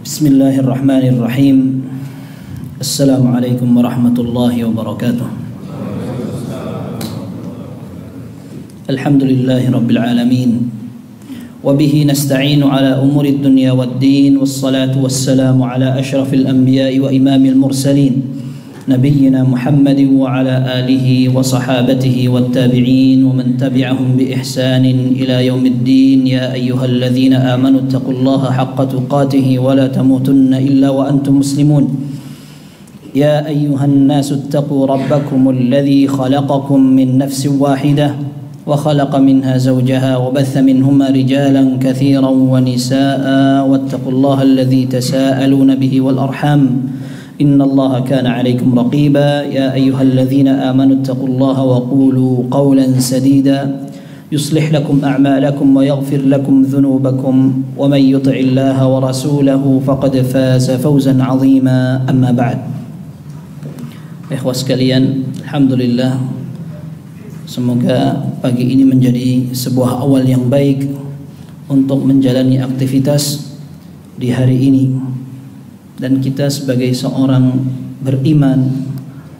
Bismillahirrahmanirrahim. Assalamualaikum warahmatullahi wabarakatuh. Alhamdulillahi rabbil alamin. Wabihi nasta'inu ala umuri dunya waddin. Wassalatu wassalamu ala ashrafil anbiya'i wa imamil mursalin, nabiyyina Muhammadin wa ala alihi wa sahabatihi wattabi'in wa man tabi'ahum bi ihsanin ila yaumiddin. Ya ayyuhalladzina amanu taqullaha haqqa tuqatih wa la tamutunna illa wa antum muslimun. Ya ayyuhan nasu ittaqu rabbakum alladzi khalaqakum min nafsin wahidah wa khalaqa minha zawjaha wa batha minhuma rijalan katsiran wa nisaa'a wattaqullaha alladzi tasaaluna bihi wal arham. إن الله كان عليكم رقيبا. يا أيها الذين آمنوا اتقوا الله وقولوا قولا سديدا يصلح لكم أعمالكم ويغفر لكم ذنوبكم ومن يطع الله ورسوله فقد فاز فوزا عظيما. أما بعد. Ikhwas sekalian, alhamdulillah, semoga pagi ini menjadi sebuah awal yang baik untuk menjalani aktivitas di hari ini. Dan kita sebagai seorang beriman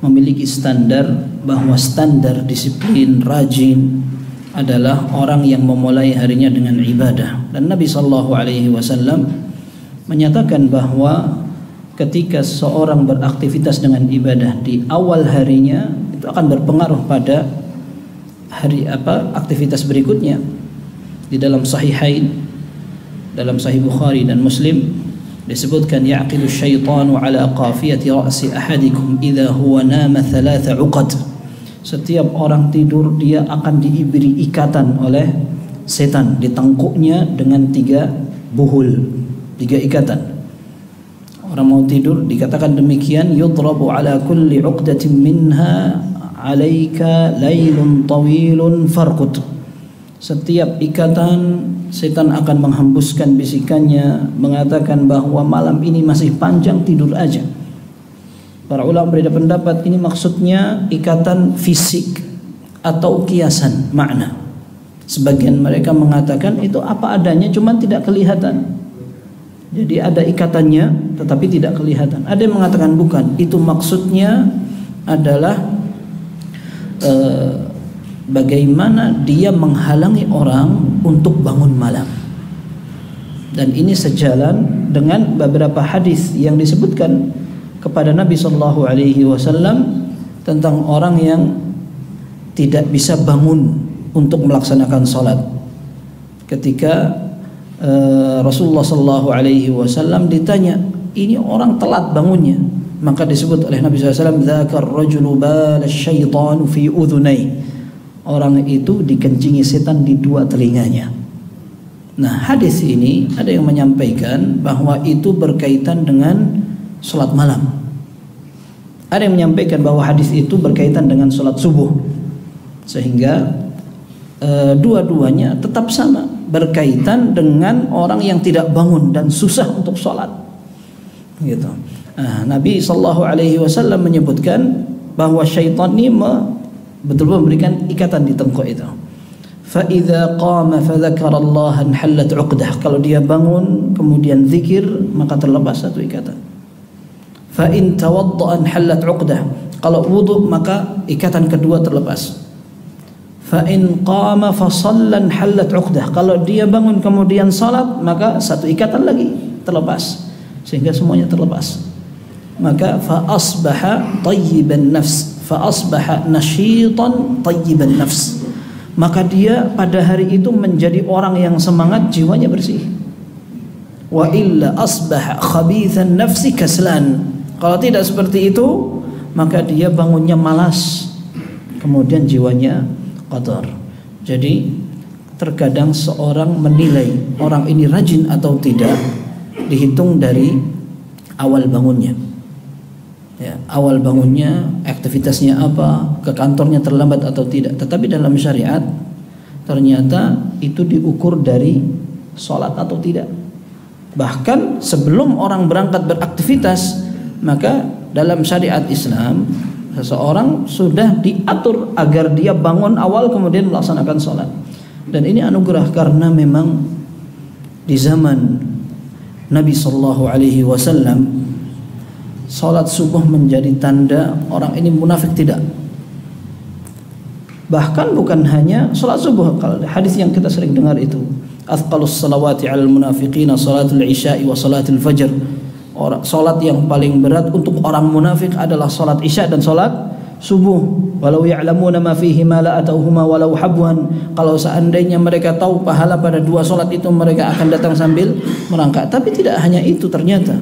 memiliki standar bahwa standar disiplin rajin adalah orang yang memulai harinya dengan ibadah. Dan Nabi SAW menyatakan bahwa ketika seorang beraktivitas dengan ibadah di awal harinya, itu akan berpengaruh pada aktivitas berikutnya. Di dalam Sahihain, dalam Sahih Bukhari dan Muslim disebutkan, yaqidu syaitanu ala qafiyati ra'si ahadikum idza huwa nama thalatha uqad. Setiap orang tidur dia akan diberi ikatan oleh setan di tengkuknya dengan 3 buhul, 3 ikatan. Orang mau tidur dikatakan demikian, yudrabu ala kulli uqdatin minha alaika lailun tawilun farqut. Setiap ikatan setan akan menghembuskan bisikannya, mengatakan bahwa malam ini masih panjang, tidur aja. Para ulama berbeda pendapat, ini maksudnya ikatan fisik atau kiasan makna. Sebagian mereka mengatakan itu apa adanya, cuma tidak kelihatan. Jadi ada ikatannya tetapi tidak kelihatan. Ada yang mengatakan bukan, itu maksudnya adalah bagaimana dia menghalangi orang untuk bangun malam. Dan ini sejalan dengan beberapa hadis yang disebutkan kepada Nabi SAW tentang orang yang tidak bisa bangun untuk melaksanakan salat. Ketika Rasulullah SAW ditanya, ini orang telat bangunnya, maka disebut oleh Nabi SAW, dzakar rajulu bala syaitanu fi udhunai. Orang itu dikencingi setan di 2 telinganya. Nah, hadis ini ada yang menyampaikan bahwa itu berkaitan dengan sholat malam. Ada yang menyampaikan bahwa hadis itu berkaitan dengan sholat subuh. Sehingga dua-duanya tetap sama, berkaitan dengan orang yang tidak bangun dan susah untuk sholat. Gitu. Nah, Nabi SAW menyebutkan bahwa syaitan ini betul-betul memberikan ikatan di tengkuk itu. Fa idza qama fa dzakara Allah hallat 'uqdah. Kalau dia bangun kemudian zikir, maka terlepas 1 ikatan. Fa in tawadda'a hallat 'uqdah. Kalau wudu maka ikatan kedua terlepas. Fa in qama fa shallan hallat 'uqdah. Kalau dia bangun kemudian salat, maka 1 ikatan lagi terlepas, sehingga semuanya terlepas. Maka fa asbaha thayyiban nafs, fa asbaha nashitan thayyiban nafs. Maka dia pada hari itu menjadi orang yang semangat, jiwanya bersih. Wa illa asbaha khabithan nafsi kaslan. Kalau tidak seperti itu, maka dia bangunnya malas, kemudian jiwanya kotor. Jadi terkadang seorang menilai orang ini rajin atau tidak dihitung dari awal bangunnya. Ya, awal bangunnya, aktivitasnya apa, ke kantornya terlambat atau tidak. Tetapi dalam syariat ternyata itu diukur dari sholat atau tidak. Bahkan sebelum orang berangkat beraktivitas, maka dalam syariat Islam seseorang sudah diatur agar dia bangun awal kemudian melaksanakan sholat. Dan ini anugerah karena memang di zaman Nabi sallallahu alaihi wasallam, salat subuh menjadi tanda orang ini munafik tidak. Bahkan bukan hanya salat subuh, kalau hadis yang kita sering dengar itu, athqalus salawati 'alal munafiqina salatul isya'i wa salatul fajr. Salat yang paling berat untuk orang munafik adalah salat isya dan salat subuh. Walau ya'lamuna ma fihi ma la atauhuma walau habwan. Kalau seandainya mereka tahu pahala pada dua salat itu, mereka akan datang sambil merangkak. Tapi tidak hanya itu, ternyata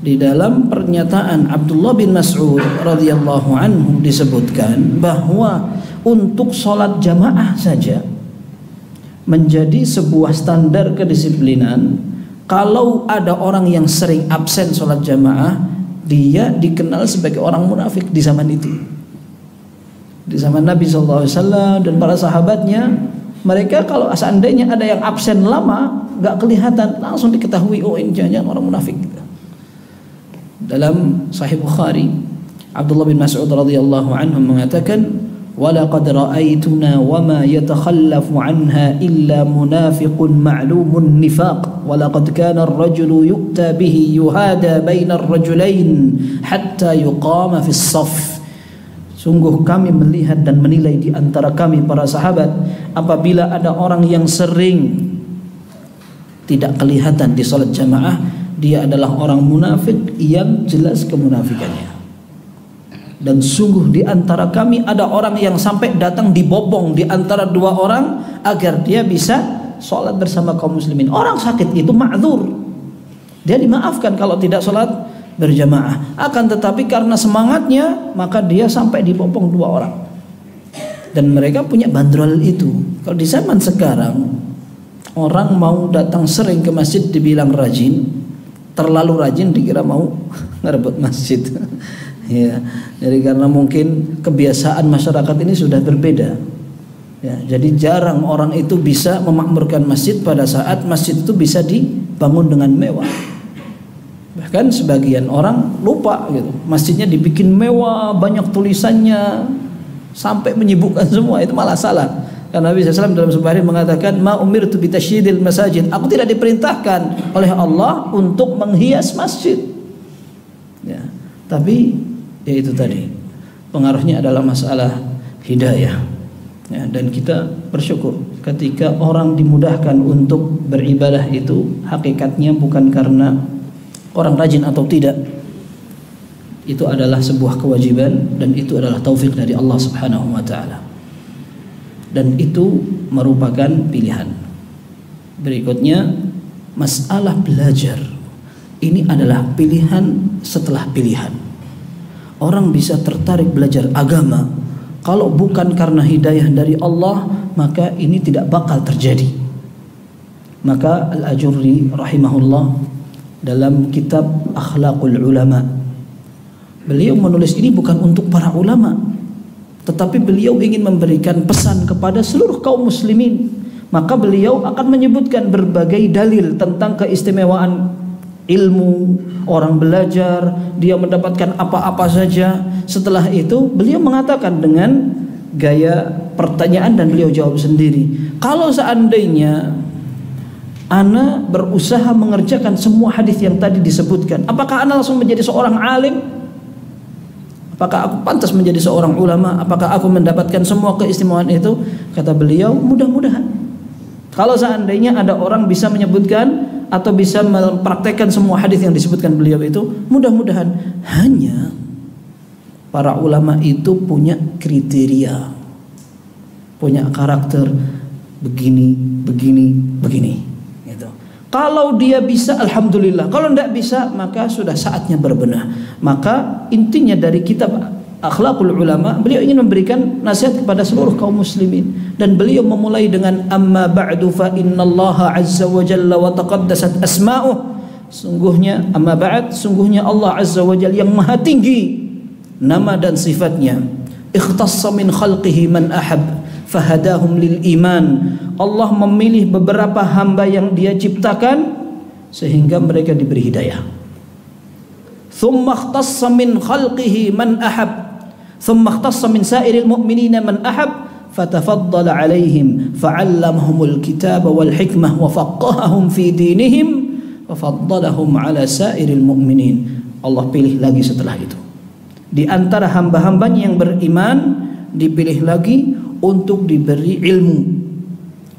di dalam pernyataan Abdullah bin Mas'ud radhiyallahu anhu disebutkan bahwa untuk sholat jamaah saja menjadi sebuah standar kedisiplinan. Kalau ada orang yang sering absen sholat jamaah, dia dikenal sebagai orang munafik di zaman itu. Di zaman Nabi SAW dan para sahabatnya, mereka kalau seandainya ada yang absen lama, nggak kelihatan, langsung diketahui, oh ini jangan orang munafik. Dalam Sahih Bukhari, Abdullah bin Mas'ud radhiyallahu anhu mengatakan, "Walaqad ra'aituna wama yatakhallafu 'anha illa munafiqun ma'lumun nifaq, walaqad kana ar-rajulu yu'ta bihi yuhada baina ar-rajulain hatta yuqama fi as-saff." Sungguh kami melihat dan menilai di antara kami para sahabat, apabila ada orang yang sering tidak kelihatan di salat jamaah, dia adalah orang munafik yang jelas kemunafikannya. Dan sungguh di antara kami ada orang yang sampai datang dibopong di antara dua orang agar dia bisa sholat bersama kaum muslimin. Orang sakit itu ma'dzur, dia dimaafkan kalau tidak sholat berjamaah. Akan tetapi karena semangatnya, maka dia sampai dibopong dua orang. Dan mereka punya bandrol itu. Kalau di zaman sekarang, orang mau datang sering ke masjid dibilang rajin, terlalu rajin dikira mau ngerebut masjid. Ya, jadi karena mungkin kebiasaan masyarakat ini sudah berbeda. Ya, jadi jarang orang itu bisa memakmurkan masjid pada saat masjid itu bisa dibangun dengan mewah. Bahkan sebagian orang lupa gitu, masjidnya dibikin mewah, banyak tulisannya, sampai menyibukkan semua, itu malah salah. Karena Nabi SAW dalam sebuah hadits mengatakan, "Ma umirtu bi tasydidil masajid." Aku tidak diperintahkan oleh Allah untuk menghias masjid. Ya, tapi ya itu tadi, pengaruhnya adalah masalah hidayah. Ya, dan kita bersyukur ketika orang dimudahkan untuk beribadah itu, hakikatnya bukan karena orang rajin atau tidak. Itu adalah sebuah kewajiban dan itu adalah taufik dari Allah Subhanahu wa taala. Dan itu merupakan pilihan. Berikutnya, masalah belajar. Ini adalah pilihan setelah pilihan. Orang bisa tertarik belajar agama, kalau bukan karena hidayah dari Allah, maka ini tidak bakal terjadi. Maka Al-Ajurri rahimahullah dalam kitab Akhlaqul Ulama, beliau menulis ini bukan untuk para ulama, tetapi beliau ingin memberikan pesan kepada seluruh kaum muslimin. Maka beliau akan menyebutkan berbagai dalil tentang keistimewaan ilmu, orang belajar, dia mendapatkan apa-apa saja. Setelah itu beliau mengatakan dengan gaya pertanyaan dan beliau jawab sendiri, kalau seandainya ana berusaha mengerjakan semua hadis yang tadi disebutkan, apakah ana langsung menjadi seorang alim? Apakah aku pantas menjadi seorang ulama? Apakah aku mendapatkan semua keistimewaan itu? Kata beliau, mudah-mudahan. Kalau seandainya ada orang bisa menyebutkan atau bisa mempraktekkan semua hadis yang disebutkan beliau itu, mudah-mudahan. Hanya para ulama itu punya kriteria, punya karakter begini, begini, begini. Gitu. Kalau dia bisa, alhamdulillah. Kalau tidak bisa, maka sudah saatnya berbenah. Maka intinya dari kitab Akhlaqul Ulama, beliau ingin memberikan nasihat kepada seluruh kaum muslimin, dan beliau memulai dengan amma ba'du fa innallaha azza wa jalla wa taqaddasat asma'uh. Sungguhnya amma ba'd, sungguhnya Allah azza wa jalla yang maha tinggi nama dan sifatnya. Ikhtassa min khalqihi man ahab fahadahum lil iman. Allah memilih beberapa hamba yang dia ciptakan sehingga mereka diberi hidayah. Thumma ikhtassa min khalqihi man ahab thumma ikhtassa min sairil mu'minina man ahab fatafaddala alaihim fa'allamahumul kitaba wal hikmah wa faqqahahum fi dinihim wa faddalahum 'ala sa'iril mu'minin. Allah pilih lagi setelah itu. Di antara hamba-hambanya yang beriman dipilih lagi untuk diberi ilmu,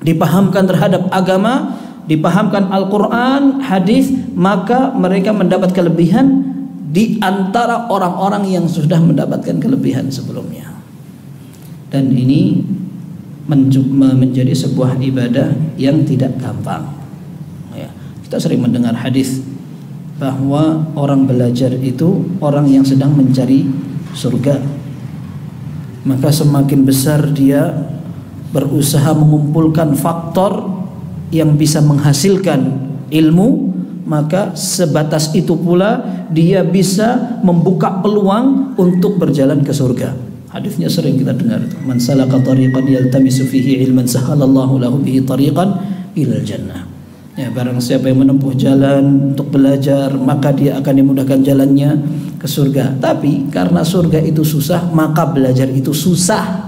dipahamkan terhadap agama, dipahamkan Al-Quran, hadis, maka mereka mendapat kelebihan di antara orang-orang yang sudah mendapatkan kelebihan sebelumnya. Dan ini menjadi sebuah ibadah yang tidak gampang. Ya, kita sering mendengar hadis bahwa orang belajar itu orang yang sedang mencari surga. Maka semakin besar dia berusaha mengumpulkan faktor yang bisa menghasilkan ilmu, maka sebatas itu pula dia bisa membuka peluang untuk berjalan ke surga. Hadisnya sering kita dengar itu. Man salaka tariqan yaltamisu fihi ilman sahalallahu lahu bihi tariqan ilal jannah. Ya, barang siapa yang menempuh jalan untuk belajar, maka dia akan dimudahkan jalannya ke surga. Tapi karena surga itu susah, maka belajar itu susah.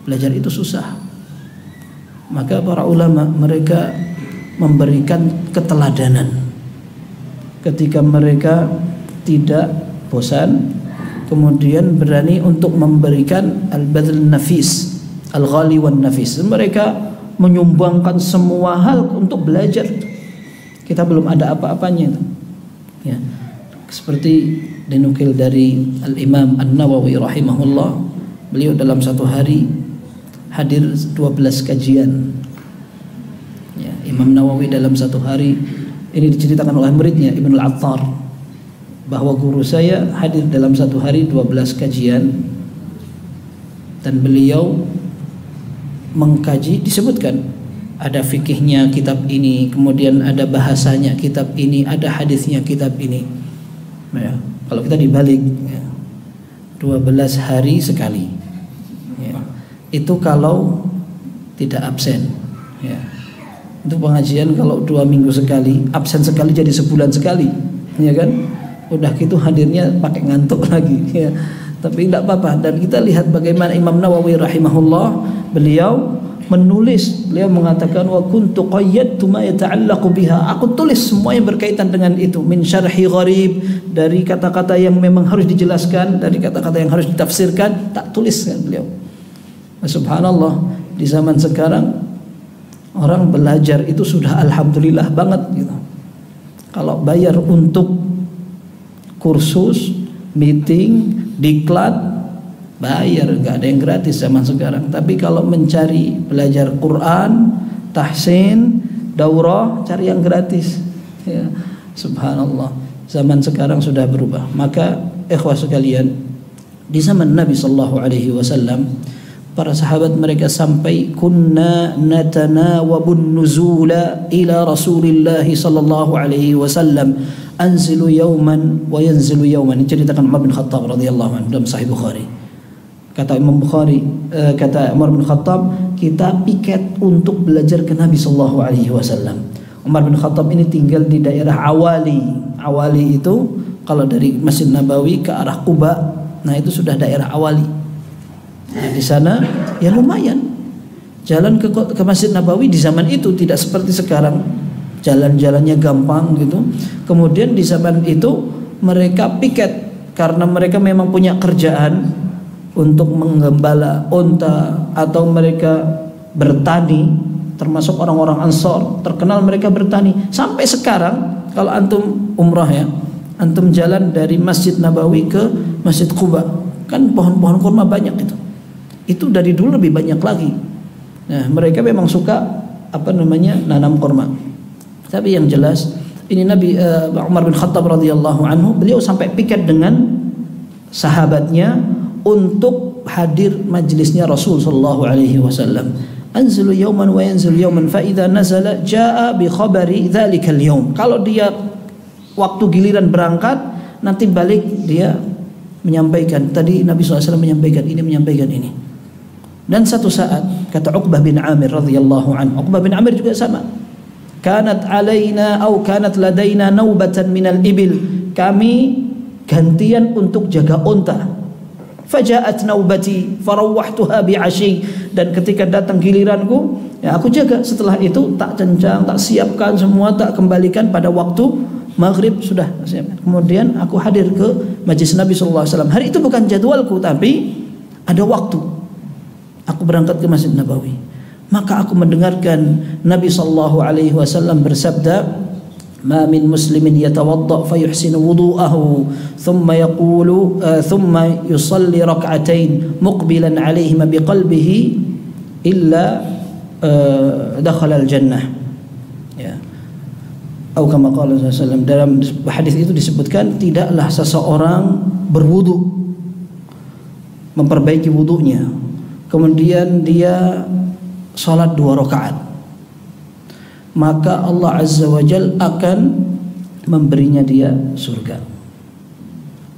Belajar itu susah. Maka para ulama mereka memberikan keteladanan ketika mereka tidak bosan, kemudian berani untuk memberikan al-badl nafis, al-ghali wan nafis. Mereka menyumbangkan semua hal untuk belajar. Kita belum ada apa-apanya itu. Ya. Seperti dinukil dari Al-Imam An-Nawawi rahimahullah, beliau dalam satu hari hadir 12 kajian. Ya, Imam Nawawi dalam satu hari, ini diceritakan oleh muridnya Ibnu Al-Attar, bahwa guru saya hadir dalam satu hari 12 kajian, dan beliau mengkaji, disebutkan ada fikihnya kitab ini, kemudian ada bahasanya kitab ini, ada hadisnya kitab ini. Ya, kalau kita dibalik, ya, 12 hari sekali, ya, itu kalau tidak absen, ya. Itu pengajian kalau 2 minggu sekali, absen sekali jadi sebulan sekali, ya kan? Udah gitu hadirnya pakai ngantuk lagi, ya. Tapi tidak apa-apa. Dan kita lihat bagaimana Imam Nawawi rahimahullah, beliau menulis, beliau mengatakan wa kuntu qayyadtu ma yata'allaqu biha. Aku tulis semua yang berkaitan dengan itu, min syarhi gharib, dari kata-kata yang memang harus dijelaskan, dari kata-kata yang harus ditafsirkan, tak tuliskan beliau. Subhanallah, di zaman sekarang orang belajar itu sudah alhamdulillah banget gitu. Kalau bayar untuk kursus, meeting, diklat, bayar, nggak ada yang gratis zaman sekarang. Tapi kalau mencari belajar Quran, tahsin, daurah, cari yang gratis, ya. Subhanallah, zaman sekarang sudah berubah. Maka ikhwah sekalian, di zaman Nabi sallallahu alaihi wasallam, para sahabat mereka sampai kunna natanawabun nuzula ila Rasulillah sallallahu alaihi wasallam, anzilu yawman wa yanzilu yawman. Diceritakan Umar bin Khattab radhiyallahu anhu dalam Sahih Bukhari. Kata Imam Bukhari, kata Umar bin Khattab, kita piket untuk belajar ke Nabi sallallahu alaihi wasallam. Umar bin Khattab ini tinggal di daerah Awali. Awali itu kalau dari Masjid Nabawi ke arah Quba, nah itu sudah daerah Awali. Nah, di sana ya lumayan. Jalan ke Masjid Nabawi di zaman itu tidak seperti sekarang. Jalan-jalannya gampang gitu. Kemudian di zaman itu mereka piket karena mereka memang punya kerjaan untuk menggembala unta, atau mereka bertani, termasuk orang-orang Ansor terkenal mereka bertani. Sampai sekarang kalau antum umrah, ya, antum jalan dari Masjid Nabawi ke Masjid Quba, kan pohon-pohon kurma banyak itu dari dulu lebih banyak lagi. Nah, mereka memang suka nanam kurma. Tapi yang jelas ini Nabi Umar bin Khattab radhiyallahu anhu, beliau sampai piket dengan sahabatnya untuk hadir majlisnya Rasul sallallahu alaihi wasallam. Anzilu yawman wa yanzilu yawman fa idza nazala jaa bi khabari dzalikal yawm. Kalau dia waktu giliran berangkat, nanti balik dia menyampaikan, tadi Nabi SAW menyampaikan ini. Dan satu saat kata Uqbah bin Amir radhiyallahu anhu, Uqbah bin Amir juga sama. Kanat alaina atau kanat ladaina naubatan minal ibil. Kami gantian untuk jaga unta. Faja'at naubati farawwahtuha bi'ashi, dan ketika datang giliranku, ya aku jaga. Setelah itu tak cencang, tak siapkan semua, tak kembalikan pada waktu maghrib sudah siapkan. Kemudian aku hadir ke majlis Nabi sallallahu alaihi wasallam. Hari itu bukan jadwalku, tapi ada waktu. Aku berangkat ke Masjid Nabawi. Maka aku mendengarkan Nabi sallallahu alaihi wasallam bersabda, "Ma min muslimin yatawadda fa yuhsinu wudu'ahu thumma yaqulu thumma yusalli rak'atain muqbilan 'alaihima biqalbihi illa dakhala al-jannah." Ya. Atau kama qala sallallahu alaihi wasallam, dalam hadis itu disebutkan tidaklah seseorang berwudu, memperbaiki wudunya, kemudian dia salat 2 rakaat, maka Allah Azza wa Jal akan memberinya dia surga,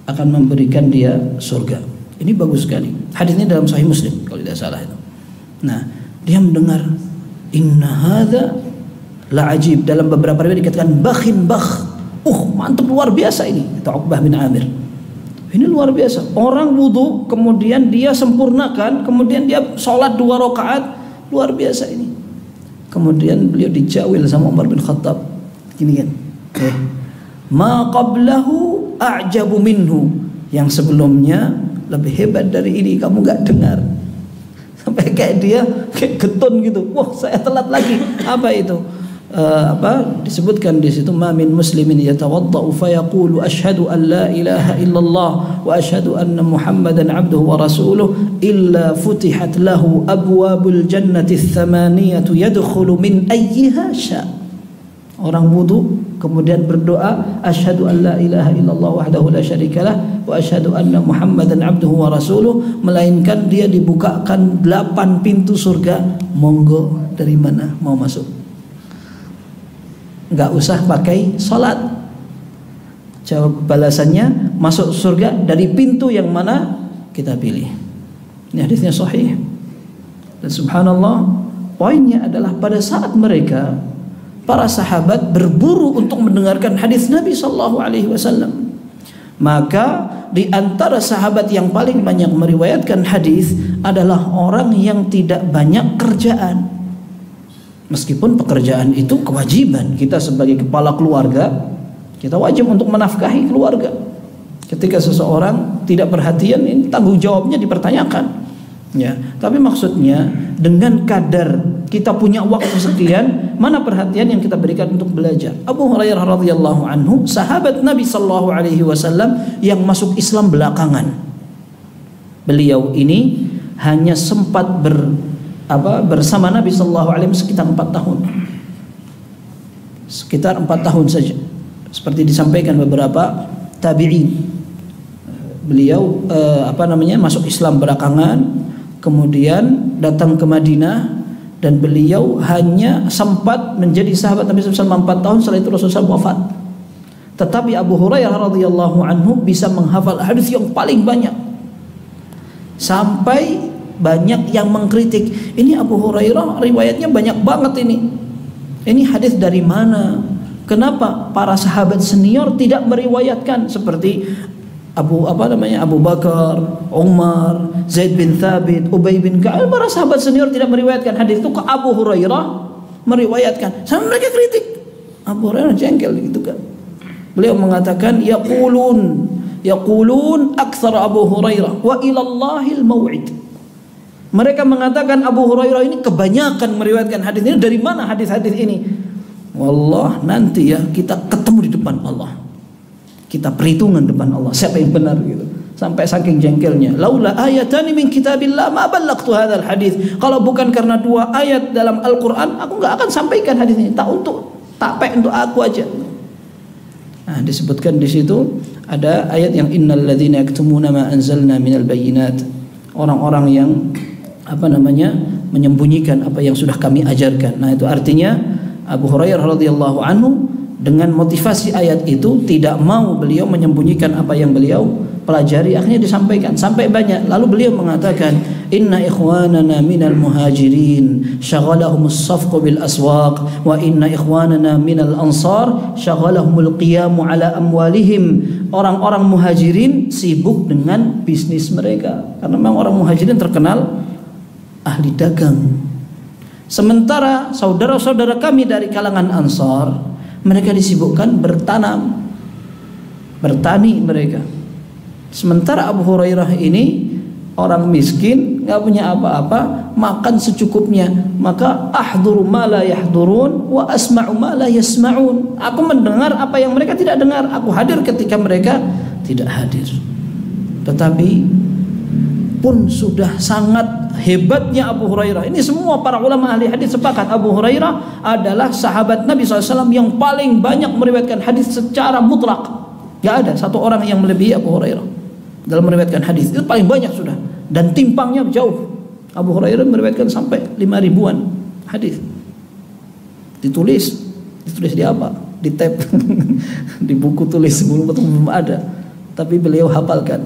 akan memberikan dia surga. Ini bagus sekali. Hadis ini dalam Sahih Muslim kalau tidak salah itu. Nah, dia mendengar inna hadza la ajib. Dalam beberapa riwayat dikatakan bakhin bakh. Mantap, luar biasa ini. Itu Uqbah bin Amir. Ini luar biasa. Orang wudu kemudian dia sempurnakan, kemudian dia sholat 2 rakaat, luar biasa ini. Kemudian beliau dijawil sama Umar bin Khattab. Gini kan. Ma qablahu a'jabu minhu. Yang sebelumnya lebih hebat dari ini, kamu gak dengar. Sampai kayak dia kayak getun gitu. Wah, saya telat lagi. Apa itu? Disebutkan di situ, ma min muslimin yatawaddau fa yaqulu asyhadu an la ilaha illallah wa asyhadu anna muhammadan abduhu wa rasuluh illa futihat lahu abwabul jannati tsamaniyatu yadkhulu min ayyiha sya. Orang wudu kemudian berdoa asyhadu an la ilaha illallah wahdahu la syarikalah wa asyhadu anna muhammadan abduhu wa rasuluh, melainkan dia dibukakan 8 pintu surga. Monggo, dari mana mau masuk? Enggak usah pakai salat. Jawab balasannya, masuk surga dari pintu yang mana kita pilih. Ini hadisnya sahih. Dan subhanallah, poinnya adalah pada saat mereka para sahabat berburu untuk mendengarkan hadis Nabi sallallahu alaihi wasallam, maka di antara sahabat yang paling banyak meriwayatkan hadis adalah orang yang tidak banyak kerjaan. Meskipun pekerjaan itu kewajiban kita sebagai kepala keluarga, kita wajib untuk menafkahi keluarga. Ketika seseorang tidak perhatian, ini tanggung jawabnya dipertanyakan. Ya, tapi maksudnya dengan kadar kita punya waktu sekian, mana perhatian yang kita berikan untuk belajar. Abu Hurairah radhiyallahu anhu, sahabat Nabi sallallahu alaihi wasallam yang masuk Islam belakangan. Beliau ini hanya sempat bersama Nabi sallallahu alaihi wasallam sekitar 4 tahun. Sekitar 4 tahun saja. Seperti disampaikan beberapa tabi'in. Beliau masuk Islam belakangan, kemudian datang ke Madinah, dan beliau hanya sempat menjadi sahabat Nabi sallallahu alaihi wasallam 4 tahun. Setelah itu Rasulullah wafat. Tetapi Abu Hurairah radhiyallahu anhu bisa menghafal hadis yang paling banyak. Sampai banyak yang mengkritik, ini Abu Hurairah riwayatnya banyak banget ini. Ini hadis dari mana? Kenapa para sahabat senior tidak meriwayatkan seperti Abu Bakar, Umar, Zaid bin Thabit, Ubay bin Ka'ab? Para sahabat senior tidak meriwayatkan hadis itu, ke Abu Hurairah meriwayatkan. Sampai mereka kritik. Abu Hurairah jengkel gitu kan. Beliau mengatakan yaqulun aktsar Abu Hurairah wa ila Allahil mau'id. Mereka mengatakan Abu Hurairah ini kebanyakan meriwayatkan hadis ini. Dari mana hadis-hadis ini? Wallah, nanti ya kita ketemu di depan Allah. Kita perhitungan depan Allah siapa yang benar gitu. Sampai saking jengkelnya, laula ayatani min kitabillah ma ballagtu hadzal hadis. Kalau bukan karena 2 ayat dalam Al-Qur'an, aku enggak akan sampaikan hadis ini. Tak untuk aku aja. Nah, disebutkan di situ ada ayat yang innal ladzina yaktumuna ma anzalna minal bayyinat. Orang-orang yang menyembunyikan apa yang sudah kami ajarkan. Nah, itu artinya Abu Hurairah radhiyallahu anhu dengan motivasi ayat itu tidak mau beliau menyembunyikan apa yang beliau pelajari, akhirnya disampaikan sampai banyak. Lalu beliau mengatakan, inna ikhwanana minal muhajirin syaghalahum as-safqu bil aswaq wa inna ikhwanana minal ansar syaghalahumul qiyamu ala amwalihim. Orang-orang muhajirin sibuk dengan bisnis mereka, karena memang orang muhajirin terkenal ahli dagang. Sementara saudara-saudara kami dari kalangan ansar, mereka disibukkan bertanam, bertani mereka. Sementara Abu Hurairah ini orang miskin, nggak punya apa-apa, makan secukupnya. Maka ahduru ma la yahdurun wa asma'u ma la yasma'un. Aku mendengar apa yang mereka tidak dengar, aku hadir ketika mereka tidak hadir. Tetapi pun sudah sangat hebatnya Abu Hurairah. Ini semua para ulama ahli hadis sepakat, Abu Hurairah adalah sahabat Nabi SAW yang paling banyak meriwayatkan hadis secara mutlak. Gak ada satu orang yang melebihi Abu Hurairah dalam meriwayatkan hadis. Itu paling banyak sudah, dan timpangnya jauh. Abu Hurairah meriwayatkan sampai 5.000-an hadis. Ditulis di apa? Di tab, di buku tulis belum ada. Tapi beliau hafalkan.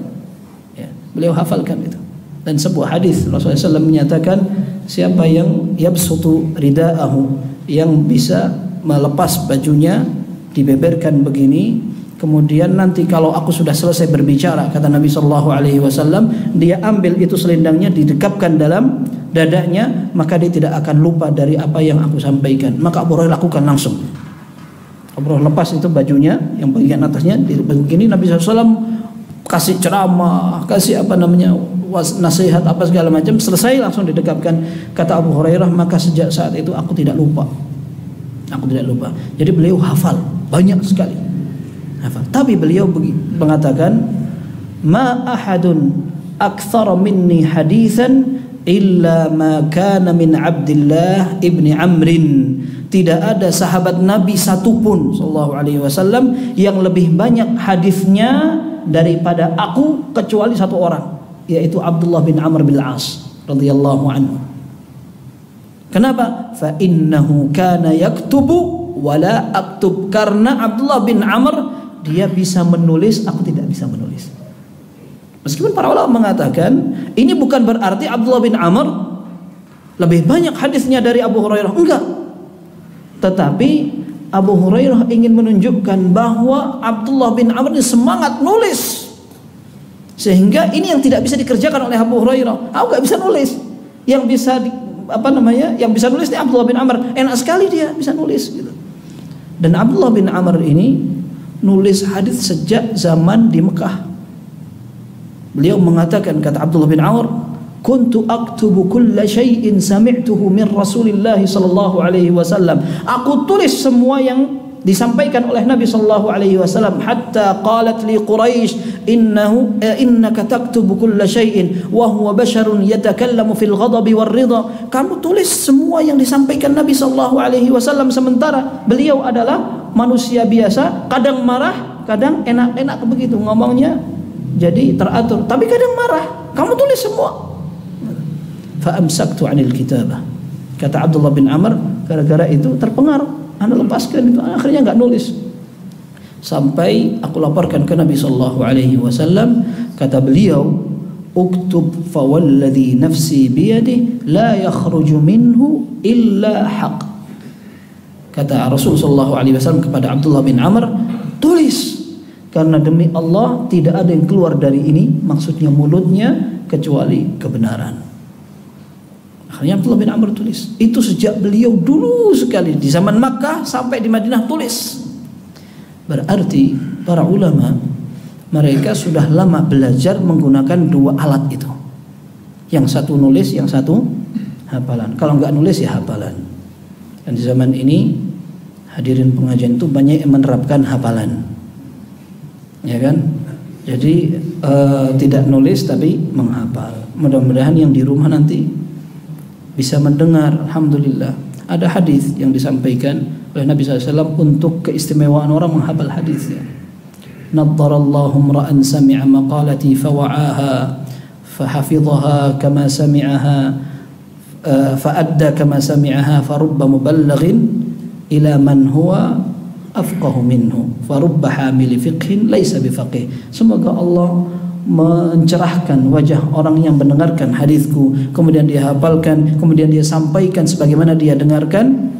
Ya, beliau hafalkan itu. Dan sebuah hadis Rasulullah SAW menyatakan, siapa yang yabsutu ridaahu, yang bisa melepas bajunya, dibeberkan begini, kemudian nanti kalau aku sudah selesai berbicara, kata Nabi SAW, dia ambil itu selendangnya, didekapkan dalam dadanya, maka dia tidak akan lupa dari apa yang aku sampaikan. Maka Abu Hurairah lakukan langsung. Abu Hurairah lepas itu bajunya, yang bagian atasnya begini, Nabi SAW kasih ceramah, kasih nasihat apa segala macam, selesai langsung didekapkan. Kata Abu Hurairah, maka sejak saat itu aku tidak lupa. Jadi beliau hafal banyak sekali. Tapi beliau mengatakan, ma ahadun aktsara minni haditsan illa ma kana min Abdullah ibni Amrin. Tidak ada sahabat Nabi satupun sallallahu alaihi wasallam yang lebih banyak hadisnya daripada aku, kecuali satu orang, yaitu Abdullah bin Amr bin As radhiyallahu anhu. Kenapa? Fa innahu kana yaktubu wala aktub. Karena Abdullah bin Amr dia bisa menulis, aku tidak bisa menulis. Meskipun para ulama mengatakan ini bukan berarti Abdullah bin Amr lebih banyak hadisnya dari Abu Hurairah, enggak. Tetapi Abu Hurairah ingin menunjukkan bahwa Abdullah bin Amr ini semangat nulis, sehingga ini yang tidak bisa dikerjakan oleh Abu Hurairah. Aku nggak bisa nulis, yang bisa yang bisa nulis ini Abdullah bin Amr. Enak sekali dia bisa nulis gitu. Dan Abdullah bin Amr ini nulis hadis sejak zaman di Mekah. Beliau mengatakan, kata Abdullah bin Amr, kuntu aktubu kulla syai'in sami'tuhu min Rasulillah sallallahu alaihi wasallam. Aku tulis semua yang disampaikan oleh Nabi sallallahu alaihi wasallam, hatta qalat li Quraisy innaka taktubu kulla syai'in wa huwa basharun yatakallamu fil ghadabi war ridha. Kamu tulis semua yang disampaikan Nabi sallallahu alaihi wasallam, sementara beliau adalah manusia biasa, kadang marah, kadang enak-enak begitu ngomongnya, jadi teratur, tapi kadang marah. Kamu tulis semua. Fa'amsaktu 'anil kitabah. Kata Abdullah bin Amr, gara-gara itu terpengaruh, Anda lepaskan itu, akhirnya enggak nulis. Sampai aku laporkan ke Nabi sallallahu alaihi wasallam, kata beliau, uktub fa walladhi nafsi biyadihi la yakhruju minhu illa haq. Kata Rasul sallallahu alaihi wasallam kepada Abdullah bin Amr, tulis, karena demi Allah tidak ada yang keluar dari ini, maksudnya mulutnya, kecuali kebenaran. Akhirnya Abdullah bin Amr tulis. Itu sejak beliau dulu sekali di zaman Makkah sampai di Madinah tulis. Berarti para ulama mereka sudah lama belajar menggunakan dua alat itu. Yang satu nulis, yang satu hafalan. Kalau nggak nulis ya hafalan. Dan di zaman ini hadirin pengajian itu banyak yang menerapkan hafalan, ya kan? Jadi tidak nulis tapi menghafal. Mudah-mudahan yang di rumah nanti bisa mendengar. Alhamdulillah ada hadis yang disampaikan oleh Nabi SAW untuk keistimewaan orang menghafal hadisnya. Naddarallahu imra'an sami'a maqalati fawa'aha fahafidhaha kama sami'aha fa'adda kama sami'aha farubba muballighin ila man huwa afqahu minhu farubba hamili fiqhin laysa bifaqih. Semoga Allah mencerahkan wajah orang yang mendengarkan hadisku, kemudian dia hafalkan, kemudian dia sampaikan sebagaimana dia dengarkan,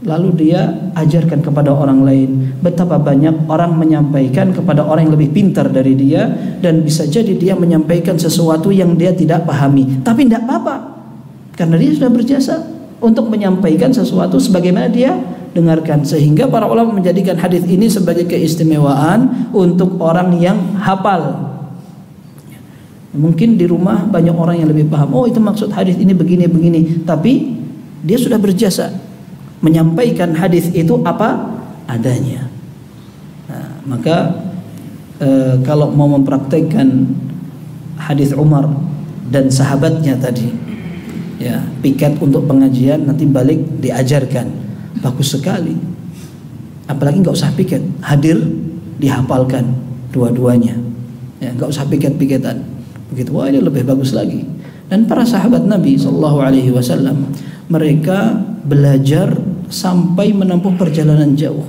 lalu dia ajarkan kepada orang lain. Betapa banyak orang menyampaikan kepada orang yang lebih pintar dari dia, dan bisa jadi dia menyampaikan sesuatu yang dia tidak pahami, tapi tidak apa-apa karena dia sudah berjasa untuk menyampaikan sesuatu sebagaimana dia dengarkan. Sehingga para ulama menjadikan hadis ini sebagai keistimewaan untuk orang yang hafal. Mungkin di rumah banyak orang yang lebih paham, oh itu maksud hadis ini begini, tapi dia sudah berjasa menyampaikan hadis itu apa adanya. Nah, maka kalau mau mempraktekkan hadis Umar dan sahabatnya tadi, ya, piket untuk pengajian, nanti balik diajarkan, bagus sekali. Apalagi nggak usah piket, hadir dihafalkan dua-duanya, ya, nggak usah piket-piketan. Begitu, wah ini lebih bagus lagi. Dan para sahabat Nabi SAW, mereka belajar sampai menempuh perjalanan jauh.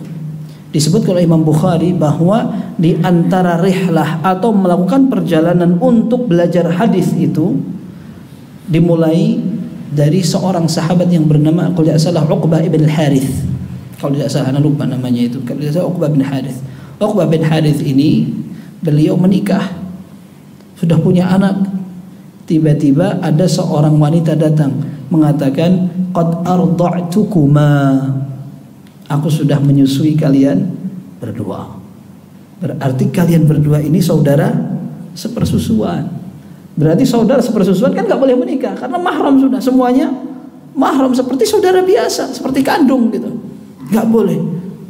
Disebut oleh Imam Bukhari bahwa di antara rihlah atau melakukan perjalanan untuk belajar hadis itu dimulai dari seorang sahabat yang bernama, kalau tidak salah, Uqbah ibn Harith. Kalau tidak salah, saya lupa namanya itu. Kalau tidak salah, Uqbah bin Harith. Uqbah bin Harith ini beliau menikah, sudah punya anak. Tiba-tiba ada seorang wanita datang mengatakan, qad arda'tukuma, aku sudah menyusui kalian berdua. Berarti kalian berdua ini saudara sepersusuan. Berarti saudara sepersusuan kan nggak boleh menikah karena mahram sudah, semuanya mahram seperti saudara biasa, seperti kandung gitu, nggak boleh.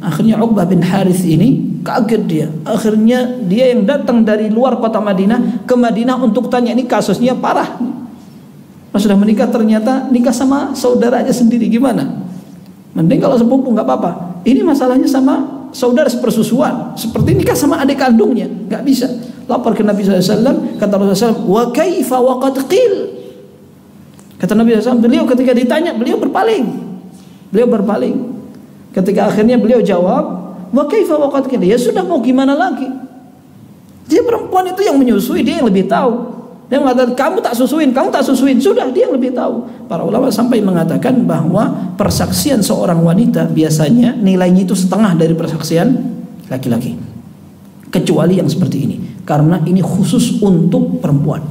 Akhirnya Uqbah bin Harith ini kaget dia. Akhirnya dia yang datang dari luar kota Madinah ke Madinah untuk tanya, ini kasusnya parah. Pas sudah menikah ternyata nikah sama saudaranya sendiri, gimana? Mending kalau sepupu nggak apa-apa. Ini masalahnya sama saudara sepersusuan, seperti nikah sama adik kandungnya, nggak bisa. Lapor ke Nabi SAW, kata Rasulullah SAW, wa kaifa wa qad qil. Kata Nabi SAW, beliau ketika ditanya, beliau berpaling. Ketika akhirnya beliau jawab, wa kaifa wa qad qil, ya sudah, mau gimana lagi? Dia perempuan itu yang menyusui, dia yang lebih tahu. Dia mengatakan, kamu tak susuin, sudah, dia yang lebih tahu. Para ulama sampai mengatakan bahwa persaksian seorang wanita biasanya nilainya itu setengah dari persaksian laki-laki, kecuali yang seperti ini, karena ini khusus untuk perempuan.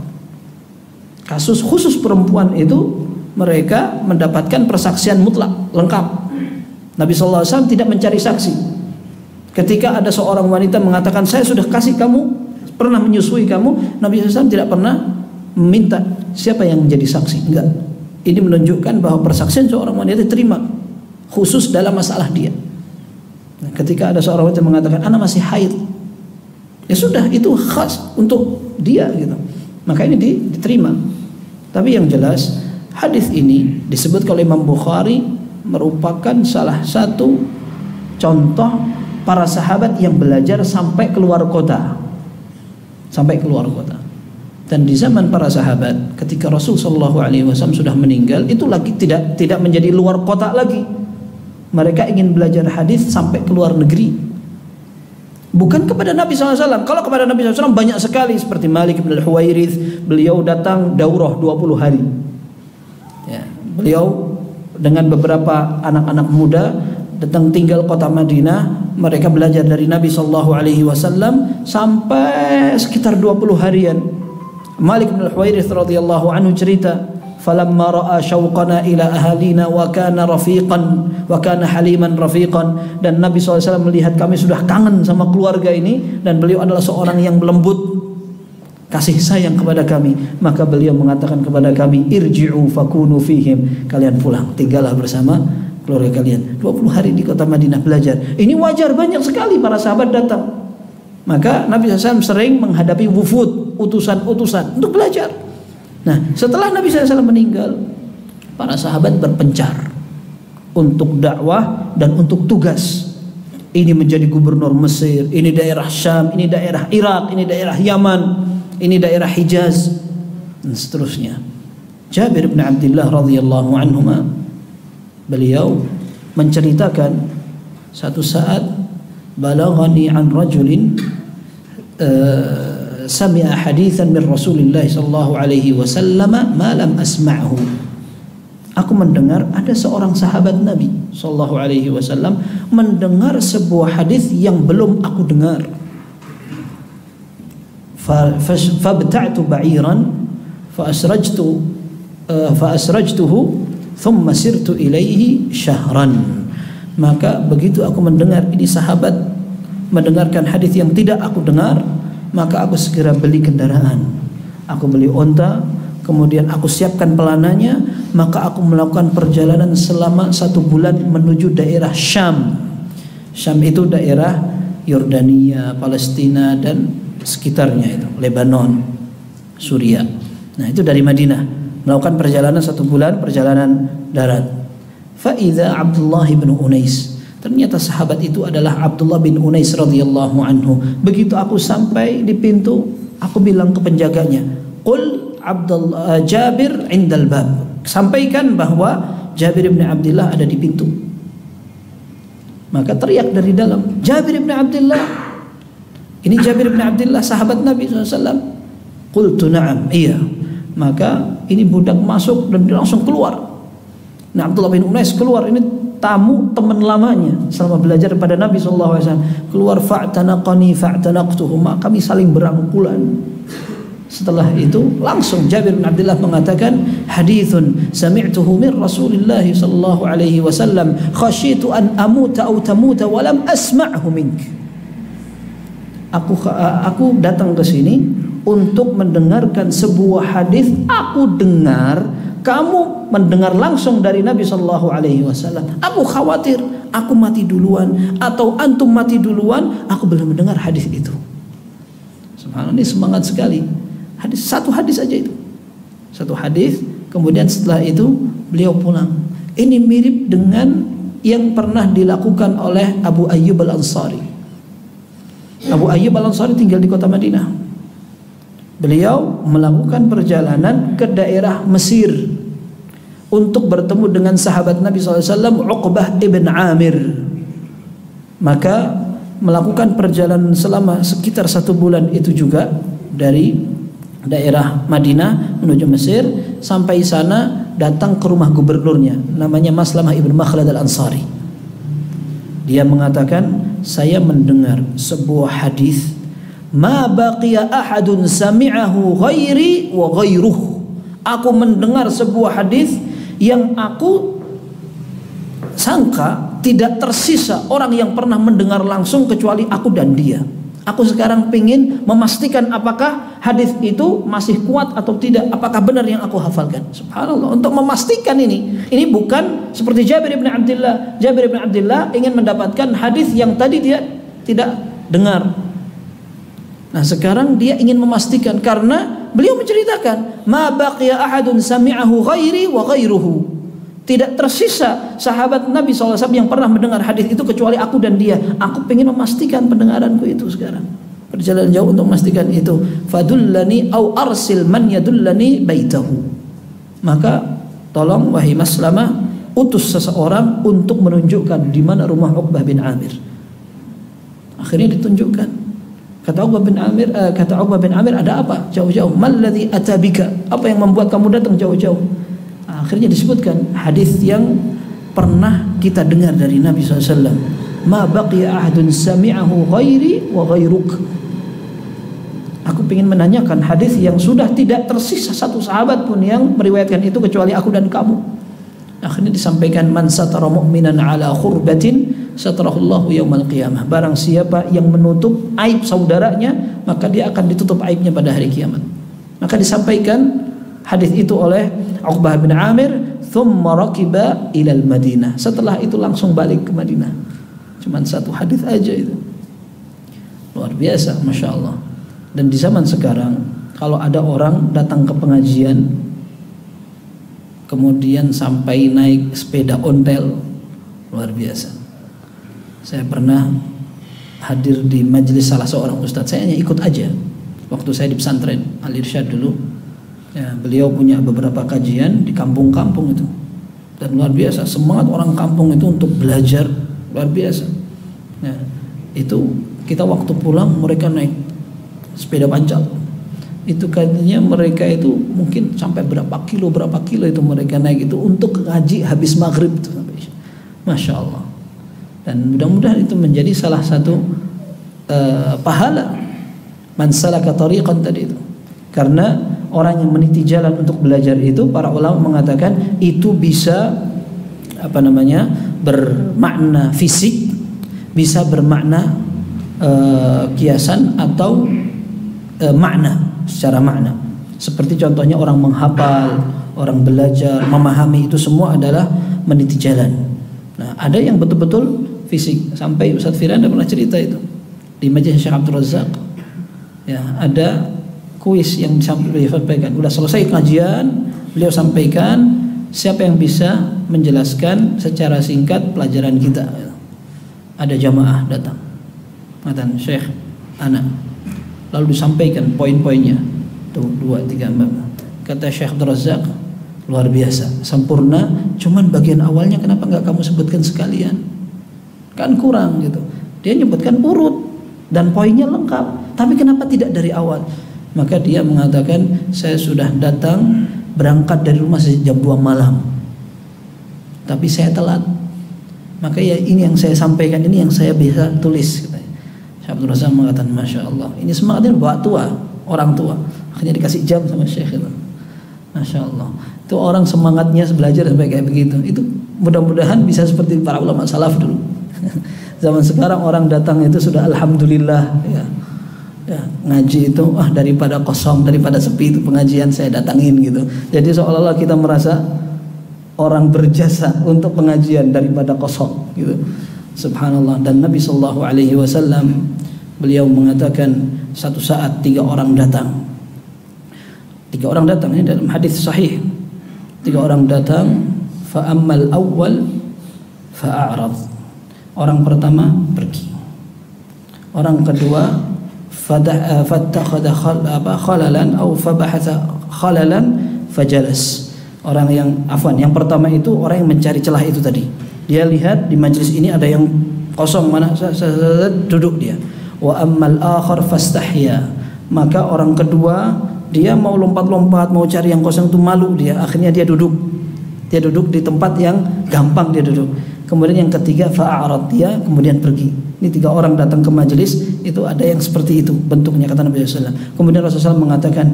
Kasus khusus perempuan itu mereka mendapatkan persaksian mutlak, lengkap. Nabi SAW tidak mencari saksi. Ketika ada seorang wanita mengatakan, saya sudah kasih kamu, pernah menyusui kamu, Nabi SAW tidak pernah meminta siapa yang menjadi saksi. Enggak. Ini menunjukkan bahwa persaksian seorang wanita diterima khusus dalam masalah dia. Nah, ketika ada seorang wanita mengatakan, ana masih haid, ya sudah, itu khas untuk dia gitu. Maka ini diterima. Tapi yang jelas hadis ini disebut oleh Imam Bukhari merupakan salah satu contoh para sahabat yang belajar sampai keluar kota. Dan di zaman para sahabat, ketika Rasul SAW sudah meninggal, itu lagi tidak menjadi luar kota lagi. Mereka ingin belajar hadis sampai keluar negeri. Bukan kepada Nabi SAW. Kalau kepada Nabi SAW banyak sekali, seperti Malik bin Al-Huwairith, beliau datang daurah 20 hari. Ya, beliau dengan beberapa anak-anak muda datang tinggal kota Madinah. Mereka belajar dari Nabi SAW sampai sekitar 20 harian. Malik bin Al-Huwairith radhiyallahu anhu cerita, falamma ra'a syauqana ila ahalina wa kana rafiqan wa kana haliman rafiqan, dan Nabi SAW melihat kami sudah kangen sama keluarga ini, dan beliau adalah seorang yang lembut, kasih sayang kepada kami, maka beliau mengatakan kepada kami, irji'u fakunu fihim, kalian pulang, tinggallah bersama keluarga kalian. 20 hari di kota Madinah belajar. Ini wajar, banyak sekali para sahabat datang. Maka Nabi SAW sering menghadapi wufud, utusan-utusan untuk belajar. Nah, setelah Nabi SAW meninggal, para sahabat berpencar untuk dakwah dan untuk tugas. Ini menjadi gubernur Mesir, ini daerah Syam, ini daerah Irak, ini daerah Yaman, ini daerah Hijaz, dan seterusnya. Jabir bin Abdullah radhiyallahu anhuma, beliau menceritakan, satu saat balaghani an rajulin sami'a haditsan min Rasulillah sallallahu alaihi wasallam ma lam asma'hu. Aku mendengar ada seorang sahabat Nabi sallallahu alaihi wasallam mendengar sebuah hadis yang belum aku dengar. Fabta'tu ba'iran fa'asrajtuhu thumma sirtu ilaihi syahran. Maka begitu aku mendengar ini sahabat mendengarkan hadis yang tidak aku dengar, maka aku segera beli kendaraan. Aku beli onta, kemudian aku siapkan pelananya, maka aku melakukan perjalanan selama 1 bulan menuju daerah Syam. Syam itu daerah Yordania, Palestina dan sekitarnya itu, Lebanon, Suriah. Nah, itu dari Madinah. Melakukan perjalanan 1 bulan, perjalanan darat. Fa'idha Abdullah bin Unais. Ternyata sahabat itu adalah Abdullah bin Unais radhiyallahu anhu. Begitu aku sampai di pintu, aku bilang ke penjaganya, "Qul Jabir indal bab." Sampaikan bahwa Jabir bin Abdullah ada di pintu. Maka teriak dari dalam, "Jabir bin Abdullah." Ini Jabir bin Abdullah sahabat Nabi SAW. Qultu na'am, iya. Maka ini budak masuk dan dia langsung keluar. Nah, Abdullah bin Unais keluar, ini tamu teman lamanya selama belajar pada Nabi SAW. Keluar, fa'tanaqani fa'tanaqtuhu, kami saling berangkulan. Setelah itu langsung Jabir bin Abdullah mengatakan, hadithun sami'tuhu min Rasulillah sallallahu alaihi wasallam khasyitu an amuta aw tamuta wa lam asma'hu mink. Aku datang ke sini untuk mendengarkan sebuah hadis. Aku dengar kamu mendengar langsung dari Nabi sallallahu alaihi wasallam. Aku khawatir aku mati duluan atau antum mati duluan, aku belum mendengar hadis itu. Subhanallah, ini semangat sekali. Satu hadis aja itu. Satu hadis, kemudian setelah itu beliau pulang. Ini mirip dengan yang pernah dilakukan oleh Abu Ayyub Al-Ansari. Abu Ayyub Al-Ansari tinggal di kota Madinah. Beliau melakukan perjalanan ke daerah Mesir untuk bertemu dengan sahabat Nabi SAW, Uqbah ibn Amir. Maka melakukan perjalanan selama sekitar 1 bulan itu juga dari daerah Madinah menuju Mesir. Sampai sana datang ke rumah gubernurnya, namanya Maslamah ibn Makhlad al-Ansari. Dia mengatakan, saya mendengar sebuah hadis, ma baqiya ahadun sami'ahu ghairi wa ghairuh. Aku mendengar sebuah hadis yang aku sangka tidak tersisa orang yang pernah mendengar langsung kecuali aku dan dia. Aku sekarang ingin memastikan apakah hadis itu masih kuat atau tidak, apakah benar yang aku hafalkan. Subhanallah, untuk memastikan ini bukan seperti Jabir bin Abdullah. Jabir bin Abdullah ingin mendapatkan hadis yang tadi dia tidak dengar. Nah, sekarang dia ingin memastikan karena beliau menceritakan, ma baqiya ahadun sami'ahu ghairi wa ghairuhu. Tidak tersisa sahabat Nabi SAW yang pernah mendengar hadis itu kecuali aku dan dia. Aku ingin memastikan pendengaranku itu sekarang. Perjalanan jauh untuk memastikan itu. Fadullani au arsil man yadullani baitahu. Maka tolong wahai Maslamah, utus seseorang untuk menunjukkan di mana rumah Uqbah bin Amir. Akhirnya ditunjukkan. Kata Uqbah bin Amir, ada apa jauh-jauh? Malladzi atabika? Apa yang membuat kamu datang jauh-jauh? Akhirnya disebutkan hadis yang pernah kita dengar dari Nabi SAW. Ma baqiya ahadun sami'ahu ghairi wa ghairuk. Aku ingin menanyakan hadis yang sudah tidak tersisa satu sahabat pun yang meriwayatkan itu kecuali aku dan kamu. Akhirnya disampaikan, man satara mu'minan ala khurbatin satarahullahu yaumal qiyamah. Barang siapa yang menutup aib saudaranya, maka dia akan ditutup aibnya pada hari kiamat. Maka disampaikan hadis itu oleh Uqbah bin Amir, thumma rakiba ilal Madinah. Setelah itu langsung balik ke Madinah. Cuman satu hadis aja itu. Luar biasa, Masya Allah. Dan di zaman sekarang, kalau ada orang datang ke pengajian, kemudian sampai naik sepeda ontel, luar biasa. Saya pernah hadir di majelis salah seorang ustadz. Saya hanya ikut aja. Waktu saya di pesantren Al-Irsyad dulu. Ya, beliau punya beberapa kajian di kampung-kampung itu, dan luar biasa semangat orang kampung itu untuk belajar, luar biasa. Ya, itu kita waktu pulang mereka naik sepeda pancal, Itu katanya mereka itu mungkin sampai berapa kilo itu mereka naik itu untuk ngaji habis maghrib itu, Masya Allah. Dan mudah-mudahan itu menjadi salah satu pahala man salaka tariqan tadi itu. Karena orang yang meniti jalan untuk belajar itu, para ulama mengatakan itu bisa bermakna fisik, bisa bermakna kiasan atau makna, secara makna. Seperti contohnya orang menghafal, orang belajar, memahami, itu semua adalah meniti jalan. Nah, ada yang betul-betul fisik. Sampai Ustaz Firanda pernah cerita itu di majelis Syekh Abdul Razak. Ya, ada kuis yang disampaikan. Udah selesai kajian, beliau sampaikan, siapa yang bisa menjelaskan secara singkat pelajaran kita. Ada jamaah datang, mengatakan, Syekh, anak. Lalu disampaikan poin-poinnya. Tuh 2, 3, 4. Kata Syekh Abdul Razak, luar biasa, sempurna. Cuman bagian awalnya kenapa nggak kamu sebutkan sekalian? Kan kurang gitu. Dia nyebutkan urut dan poinnya lengkap, tapi kenapa tidak dari awal? Maka dia mengatakan, saya sudah datang berangkat dari rumah sejak jam 2 malam, tapi saya telat. Maka ya ini yang saya sampaikan, ini yang saya bisa tulis. Syekh Abdul Razak mengatakan, Masya Allah, ini semangatnya bawa tua, orang tua. Akhirnya dikasih jam sama Syekh itu. Masya Allah, itu orang semangatnya belajar sampai kayak begitu. Itu mudah-mudahan bisa seperti para ulama salaf dulu. Zaman sekarang orang datang itu sudah alhamdulillah ya. Ya, ngaji itu daripada kosong, daripada sepi, itu pengajian saya datangin gitu. Jadi seolah-olah kita merasa orang berjasa untuk pengajian daripada kosong gitu. Subhanallah. Dan Nabi Sallallahu Alaihi Wasallam beliau mengatakan, satu saat 3 orang datang. 3 orang datang ini dalam hadis sahih. 3 orang datang, fa ammal awwal fa'arad. Orang pertama pergi. Orang kedua fattakhadha khalalan atau fabahatha khalalan fajalas. Orang yang yang pertama itu orang yang mencari celah itu tadi. Dia lihat di majelis ini ada yang kosong, mana duduk dia. Wa ammal akhar fastahya. Maka orang kedua dia mau lompat-lompat, mau cari yang kosong itu malu dia. Akhirnya dia duduk. Dia duduk di tempat yang gampang dia duduk. Kemudian yang ketiga fa'arad, dia kemudian pergi. Ini 3 orang datang ke majelis, itu ada yang seperti itu bentuknya, kata Nabi SAW. Kemudian Rasulullah SAW mengatakan,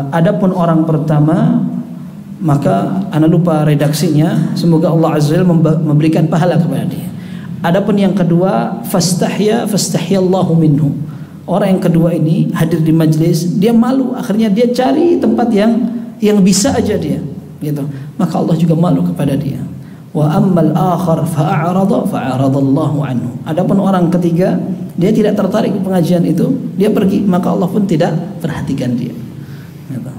adapun orang pertama, maka ana lupa redaksinya, semoga Allah Azza wa Jalla memberikan pahala kepada dia. Adapun yang kedua, fastahyallahu minhu. Orang yang kedua ini hadir di majelis, dia malu, akhirnya dia cari tempat yang bisa aja dia, gitu. Maka Allah juga malu kepada dia. Wa ammal akhar fa'aradallahu anhu. Adapun orang ketiga, dia tidak tertarik ke pengajian itu, dia pergi, maka Allah pun tidak perhatikan dia. Gitu.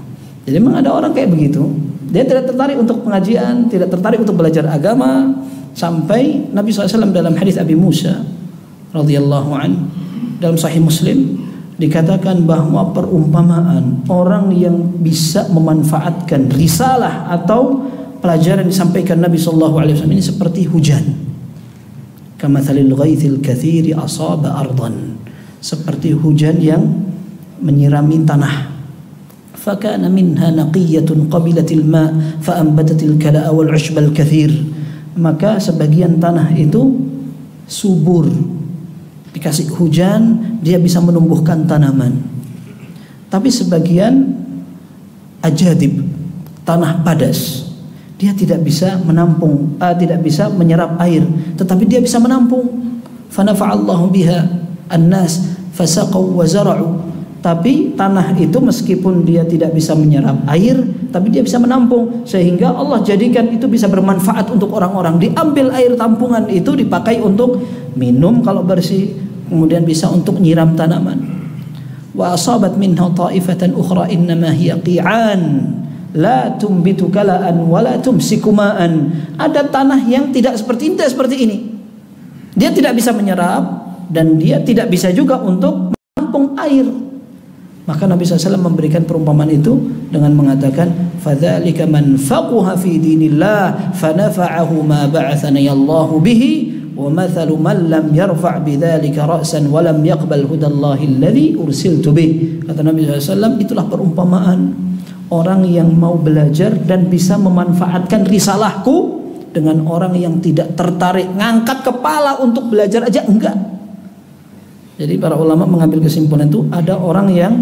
Jadi memang ada orang kayak begitu. Dia tidak tertarik untuk pengajian, tidak tertarik untuk belajar agama, sampai Nabi SAW dalam hadis Abi Musa radhiyallahu an dalam Sahih Muslim dikatakan bahwa perumpamaan orang yang bisa memanfaatkan risalah atau pelajaran disampaikan Nabi SAW ini seperti hujan. Kamathalil ghaithil katsiri asaba ardan. Seperti hujan yang menyirami tanah. فكان منها نقية قبلت الماء فأنبتت الكلاء والعشب الكثير. Maka sebagian tanah itu subur, dikasih hujan dia bisa menumbuhkan tanaman. Tapi sebagian ajadib, tanah padas, dia tidak bisa menampung, tidak bisa menyerap air, tetapi dia bisa menampung. Fanafa'allahu biha an-nas fasaqaw wa zara'u. Tapi tanah itu meskipun dia tidak bisa menyerap air, tapi dia bisa menampung, sehingga Allah jadikan itu bisa bermanfaat untuk orang-orang. Diambil air tampungan itu dipakai untuk minum kalau bersih, kemudian bisa untuk nyiram tanaman. Wa asabat minha ta'ifatan ukhra innama hiya qi'an la tumbitu kala'an wa la tumsiku ma'an. Ada tanah yang tidak seperti ini. Dia tidak bisa menyerap dan dia tidak bisa juga untuk menampung air. Maka Nabi SAW memberikan perumpamaan itu dengan mengatakan, fadzalika man faqaha fi dinillah fanafa'ahu ma ba'athani Allahu bihi wa mathalu man lam yarfa' bidzalika ra'san wa lam yaqbal hudallahi alladhi ursiltu bih. Kata Nabi SAW, itulah perumpamaan orang yang mau belajar dan bisa memanfaatkan risalahku dengan orang yang tidak tertarik, ngangkat kepala untuk belajar aja enggak. Jadi para ulama mengambil kesimpulan itu ada orang yang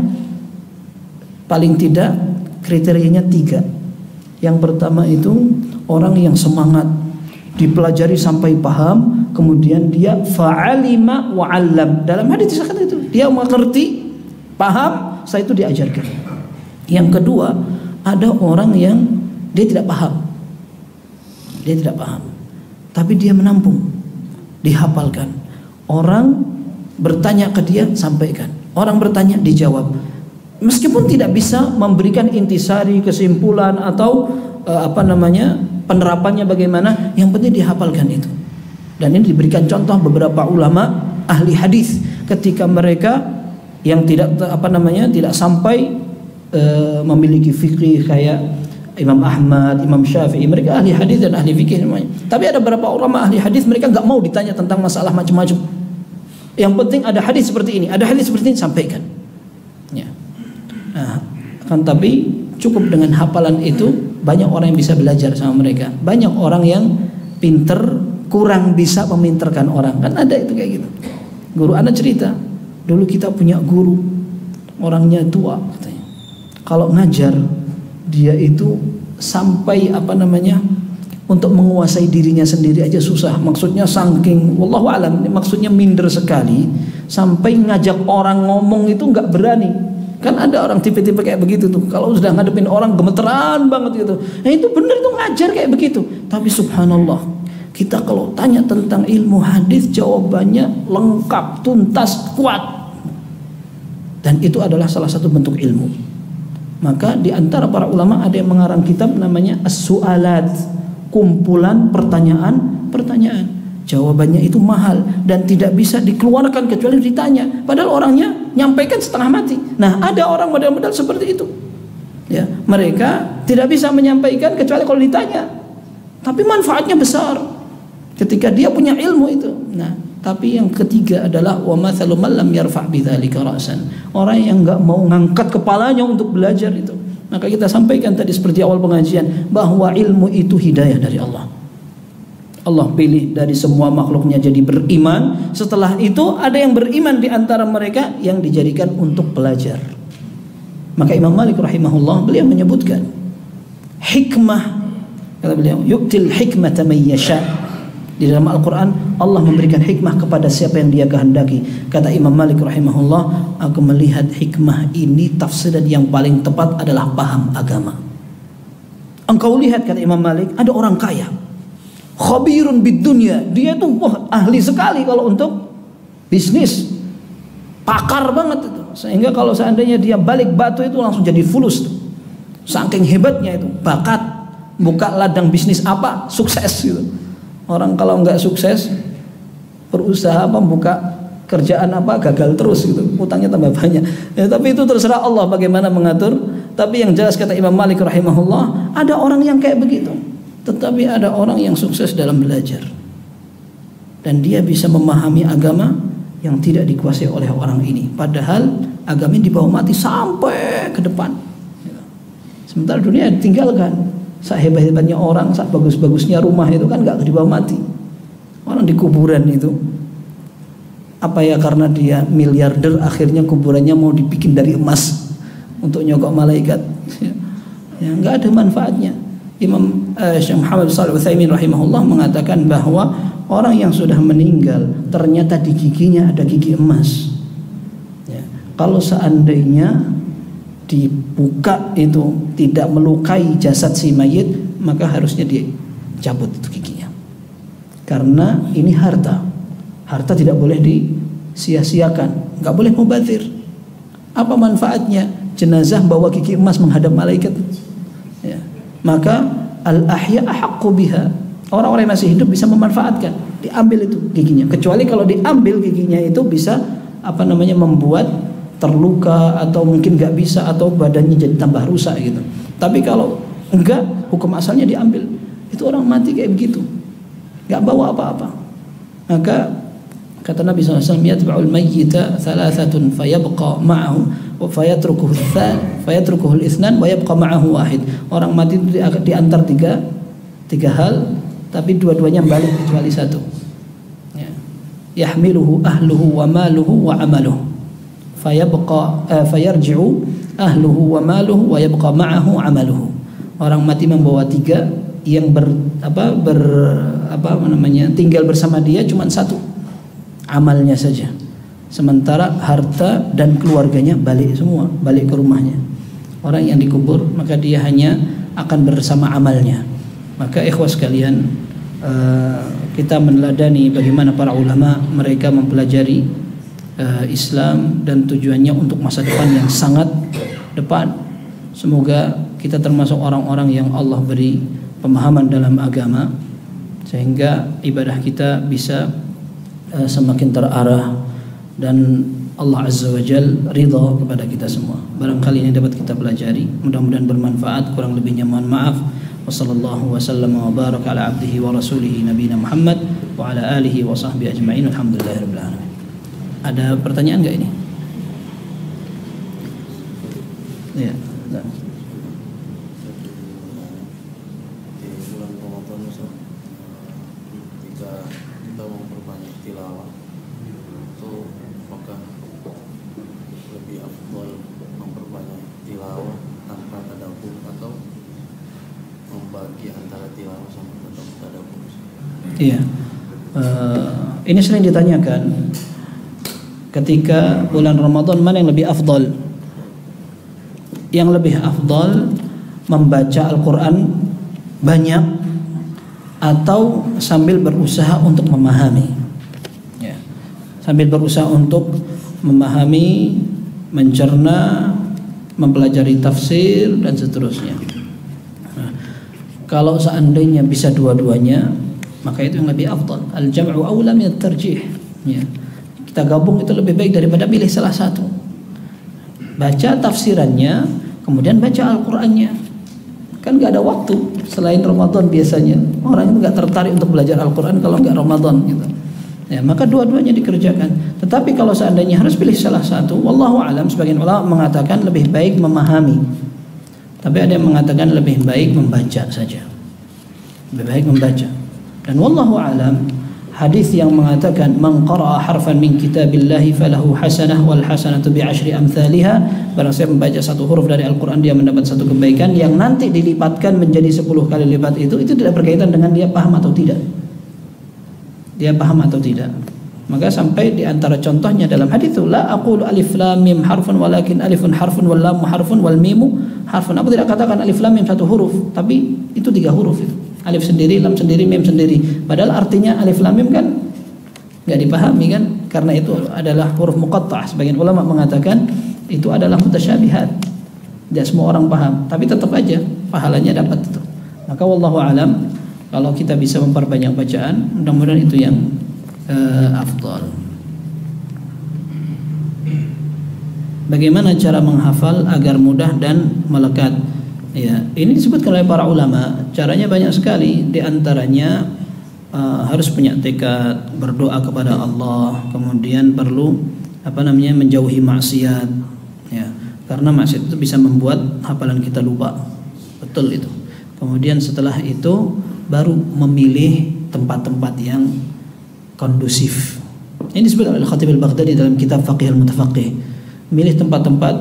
paling tidak kriterianya 3. Yang pertama itu orang yang semangat, dipelajari sampai paham, kemudian dia fa'alima wa'allam. Dalam hadis disebutkan itu, dia mengerti, paham, setelah itu diajarkan. Yang kedua, ada orang yang dia tidak paham. Dia tidak paham, tapi dia menampung, dihafalkan. Orang bertanya ke dia, sampaikan. Orang bertanya, dijawab. Meskipun tidak bisa memberikan intisari, kesimpulan atau penerapannya bagaimana, yang penting dihafalkan itu. Dan ini diberikan contoh beberapa ulama ahli hadis ketika mereka yang tidak tidak sampai memiliki fikih kayak Imam Ahmad, Imam Syafi'i, mereka ahli hadis dan ahli fikih semuanya. Tapi ada beberapa ulama ahli hadis mereka nggak mau ditanya tentang masalah macam-macam. Yang penting ada hadis seperti ini, ada hadis seperti ini, sampaikan. Ya. Nah, tapi cukup dengan hafalan itu banyak orang yang bisa belajar sama mereka. Banyak orang yang pinter kurang bisa meminterkan orang. Kan ada itu kayak gitu. Guru anak cerita, dulu kita punya guru, orangnya tua katanya. Kalau ngajar dia itu sampai untuk menguasai dirinya sendiri aja susah. Maksudnya saking wallahu alam, maksudnya minder sekali sampai ngajak orang ngomong itu nggak berani. Kan ada orang tipe-tipe kayak begitu tuh. Kalau sudah ngadepin orang gemeteran banget gitu. Nah itu bener tuh ngajar kayak begitu. Tapi subhanallah, kita kalau tanya tentang ilmu hadis jawabannya lengkap, tuntas, kuat. Dan itu adalah salah satu bentuk ilmu. Maka di antara para ulama ada yang mengarang kitab namanya As-Su'alat, kumpulan pertanyaan. Jawabannya itu mahal dan tidak bisa dikeluarkan kecuali ditanya. Padahal orangnya nyampaikan setengah mati. Nah, ada orang model-model seperti itu. Ya, mereka tidak bisa menyampaikan kecuali kalau ditanya. Tapi manfaatnya besar ketika dia punya ilmu itu. Nah, tapi yang ketiga adalah wa mathalu man lam yarfa' bidzalika ra'san. Orang yang enggak mau ngangkat kepalanya untuk belajar itu. Maka kita sampaikan tadi seperti awal pengajian bahwa ilmu itu hidayah dari Allah. Allah pilih dari semua makhluknya jadi beriman. Setelah itu ada yang beriman di antara mereka yang dijadikan untuk belajar. Maka Imam Malik rahimahullah beliau menyebutkan hikmah, kata beliau, yu'til hikmata man yasha. Di dalam Al-Quran Allah memberikan hikmah kepada siapa yang dia kehendaki. Kata Imam Malik rahimahullah, aku melihat hikmah ini tafsiran yang paling tepat adalah paham agama. Engkau lihat, kata Imam Malik, ada orang kaya, khabirun bid dunya, dia tuh ahli sekali kalau untuk bisnis, pakar banget itu, sehingga kalau seandainya dia balik batu itu langsung jadi fulus tuh. Saking hebatnya itu, bakat, buka ladang bisnis apa sukses gitu. Orang kalau nggak sukses berusaha membuka kerjaan apa gagal terus gitu, utangnya tambah banyak. Ya, tapi itu terserah Allah bagaimana mengatur. Tapi yang jelas kata Imam Malik rahimahullah, ada orang yang kayak begitu. Tetapi ada orang yang sukses dalam belajar dan dia bisa memahami agama yang tidak dikuasai oleh orang ini. Padahal agamanya dibawa mati sampai ke depan. Sementara dunia ditinggalkan. Sehebat-hebatnya orang, sebagus-bagusnya rumah itu kan gak dibawa mati. Orang di kuburan itu, apa ya, karena dia miliarder akhirnya kuburannya mau dibikin dari emas untuk nyogok malaikat. Ya, gak ada manfaatnya. Imam Syekh Muhammad Shalih Utsaimin rahimahullah mengatakan bahwa orang yang sudah meninggal ternyata di giginya ada gigi emas. Ya, kalau seandainya dibuka itu tidak melukai jasad si mayit, maka harusnya dicabut itu giginya. Karena ini harta tidak boleh disia-siakan, nggak boleh mubazir. Apa manfaatnya jenazah bawa gigi emas menghadap malaikat? Ya. Maka al-ahya ahaqqu biha, orang-orang yang masih hidup bisa memanfaatkan, diambil itu giginya. Kecuali kalau diambil giginya itu bisa membuat terluka atau mungkin nggak bisa atau badannya jadi tambah rusak gitu. Tapi kalau enggak, hukum asalnya diambil. Itu orang mati kayak begitu, nggak bawa apa-apa. Maka kata Nabi SAW, yatba'ul mayyita thalathatun fayabqa ma'ahu wa fayatrukuhu al-ithnan wa yabqa ma'ahu wahid. Orang mati itu diantar tiga hal, tapi dua-duanya balik kecuali satu. Ya. Yahmiluhu ahluhu wa maluhu wa amaluhu. Fayarji'u ahluhu wa maluhu wa yabqa ma'ahu amaluhu. Orang mati membawa tiga, yang tinggal bersama dia cuma satu, amalnya saja. Sementara harta dan keluarganya balik semua, balik ke rumahnya. Orang yang dikubur maka dia hanya akan bersama amalnya. Maka ikhwas sekalian, kita meneladani bagaimana para ulama mereka mempelajari Islam dan tujuannya untuk masa depan yang sangat depan. Semoga kita termasuk orang-orang yang Allah beri pemahaman dalam agama sehingga ibadah kita bisa semakin terarah dan Allah Azza wa Jal ridha kepada kita semua. Barangkali ini dapat kita pelajari, mudah-mudahan bermanfaat. Kurang lebihnya mohon maaf. Wassallallahu wasallam wa baraka ala abdihi wa rasulihi nabiyina Muhammad wa ala alihi wa sahbihi ajma'in. Alhamdulillahirabbil alamin. Ada pertanyaan enggak ini? Ya. Nah. Iya, ini sering ditanyakan ketika bulan Ramadan mana yang lebih afdal? Yang lebih afdal membaca Al-Quran banyak atau sambil berusaha untuk memahami? Ya, sambil berusaha untuk memahami, mencerna, mempelajari tafsir dan seterusnya. Nah, kalau seandainya bisa dua-duanya, maka itu yang lebih afdal. Al-jam'u awla min at-tarjih. Ya. Kita gabung itu lebih baik daripada pilih salah satu. Baca tafsirannya, kemudian baca Al-Qur'annya. Kan nggak ada waktu selain Ramadan biasanya. Orang itu nggak tertarik untuk belajar Al-Qur'an kalau nggak Ramadan gitu. Ya, maka dua-duanya dikerjakan. Tetapi kalau seandainya harus pilih salah satu, wallahu alam, sebagian ulama mengatakan lebih baik memahami. Tapi ada yang mengatakan lebih baik membaca saja. Lebih baik membaca. Dan wallahu alam, hadis yang mengatakan man qara'a harfan min kitabillahi falahu hasanah wal hasanatu bi asyri amsalha, barang siapa membaca satu huruf dari Al-Qur'an dia mendapat satu kebaikan yang nanti dilipatkan menjadi 10 kali lipat. Itu tidak berkaitan dengan dia paham atau tidak. Dia paham atau tidak. Maka sampai di antara contohnya dalam hadis itu, la aqulu alif lam mim harfun walakin alifun harfun wal lam harfun wal mimu harfun. Aku tidak katakan alif lam mim satu huruf, tapi itu 3 huruf itu. Alif sendiri, lam sendiri, mim sendiri. Padahal artinya alif lam mim kan nggak dipahami kan, karena itu adalah huruf muqatta'ah. Sebagian ulama mengatakan itu adalah mutasyabihat. Tidak semua orang paham, tapi tetap aja pahalanya dapat itu. Maka wallahu alam, kalau kita bisa memperbanyak bacaan, mudah-mudahan itu yang afdal. Bagaimana cara menghafal agar mudah dan melekat? Ya, ini disebutkan oleh para ulama. Caranya banyak sekali. Di antaranya harus punya tekad, berdoa kepada Allah, kemudian perlu menjauhi maksiat. Ya, karena maksiat itu bisa membuat hafalan kita lupa. Betul itu. Kemudian setelah itu baru memilih tempat-tempat yang kondusif. Ini disebut oleh Khatib al-Baghdadi dalam kitab Faqih al-Mutafaqih. Milih tempat-tempat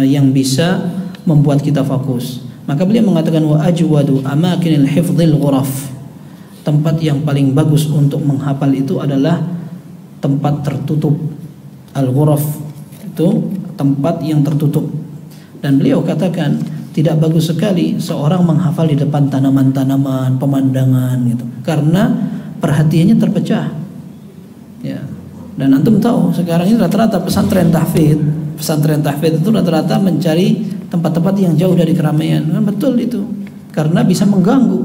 yang bisa membuat kita fokus. Maka beliau mengatakan wa ajwadu amakinil hifdzil ghuraf. Tempat yang paling bagus untuk menghafal itu adalah tempat tertutup. Al-ghuraf itu tempat yang tertutup. Dan beliau katakan tidak bagus sekali seorang menghafal di depan tanaman-tanaman, pemandangan gitu. Karena perhatiannya terpecah. Ya. Dan antum tahu sekarang ini rata-rata pesantren tahfidz itu rata-rata mencari tempat-tempat yang jauh dari keramaian. Kan betul itu. Karena bisa mengganggu.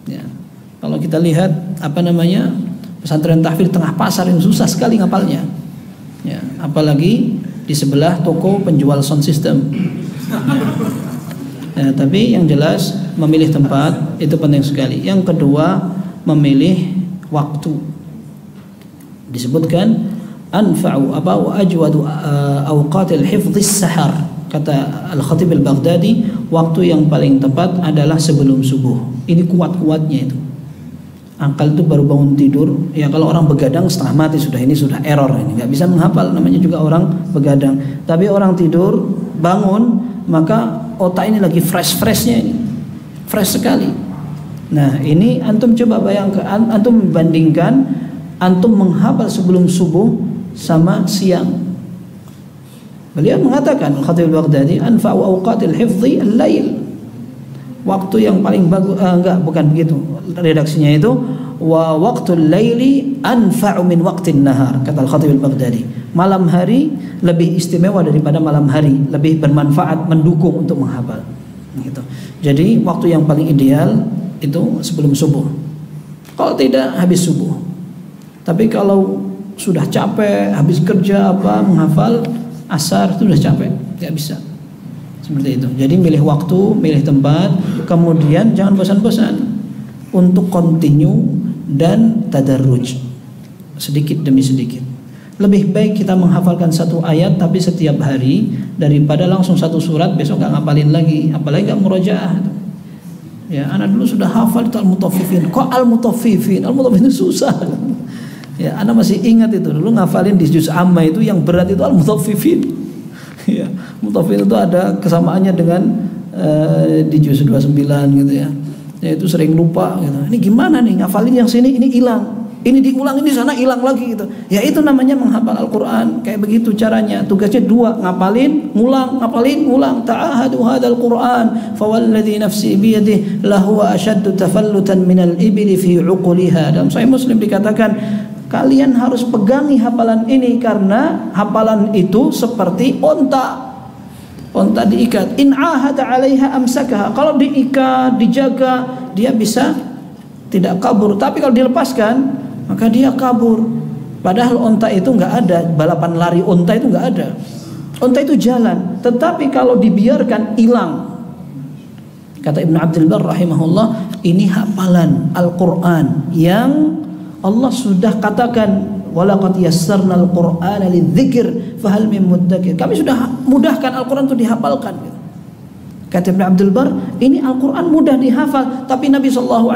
Ya. Kalau kita lihat pesantren tahfidz tengah pasar yang susah sekali ngapalnya. Ya, apalagi di sebelah toko penjual sound system. Ya, tapi yang jelas memilih tempat itu penting sekali. Yang kedua, memilih waktu. Disebutkan anfa'u wa ajwadu awqatil hifdhis sahar, kata Al-Khatib Al-Baghdadi, waktu yang paling tepat adalah sebelum subuh. Ini kuat-kuatnya itu. Akal itu baru bangun tidur, ya kalau orang begadang setengah mati sudah, ini sudah error, ini nggak bisa menghafal, namanya juga orang begadang. Tapi orang tidur bangun, maka otak ini lagi fresh-freshnya, ini fresh sekali. Nah ini antum coba bayangkan, antum bandingkan antum menghafal sebelum subuh sama siang. Beliau mengatakan, Al-Khatib Al-Baghdadi, anfa'u awqatil hifdhi al-lail, waktu yang paling bagus, bukan begitu redaksinya itu, wa waqtul laili anfa'u min waqtin nahar, kata Al-Khatib Al-Baghdadi. Malam hari lebih istimewa daripada malam hari, lebih bermanfaat, mendukung untuk menghafal gitu. Jadi waktu yang paling ideal itu sebelum subuh, kalau tidak habis subuh. Tapi kalau sudah capek, habis kerja menghafal asar itu sudah capek, nggak bisa. Seperti itu. Jadi milih waktu, milih tempat, kemudian jangan bosan-bosan untuk continue dan tadarruj, sedikit demi sedikit. Lebih baik kita menghafalkan satu ayat tapi setiap hari, daripada langsung satu surat besok nggak ngapalin lagi, apalagi nggak murojaah. Ya, anak dulu sudah hafal itu al-mutaffifin. Kok al-mutaffifin? Al-mutaffifin itu susah. Ya, anak masih ingat itu dulu ngafalin di juz amma itu yang berat itu al-mutaffifin. Ya, mutaffifin itu ada kesamaannya dengan di juz 29 gitu ya. Ya itu sering lupa gitu. Ini gimana nih ngafalin yang sini ini hilang. Ini diulang, ini sana hilang lagi gitu. Ya itu namanya menghafal Al-Qur'an. Kayak begitu caranya. Tugasnya dua, ngapalin, ngulang, ngapalin, ngulang. Ta'ahadu hadzal Qur'an fawalladzi nafsi biyadihi lahu ashaddu tafallutan minal ibli fi 'uquliha. Dalam Sahih Muslim dikatakan, kalian harus pegangi hafalan ini karena hafalan itu seperti onta. Onta diikat, in ahada 'alaiha amsakaha. Kalau diikat, dijaga, dia bisa tidak kabur. Tapi kalau dilepaskan, maka dia kabur. Padahal onta itu nggak ada, balapan lari onta itu nggak ada. Onta itu jalan, tetapi kalau dibiarkan hilang. Kata Ibnu Abdul Barr rahimahullah, ini hafalan Al-Qur'an yang Allah sudah katakan, walaqad yassarnal Qur'ana lidzikr fahal min muddakir. Kami sudah mudahkan Al-Qur'an itu dihafalkan. Kata Ibnu Abdul Barr, ini Al-Quran mudah dihafal, tapi Nabi SAW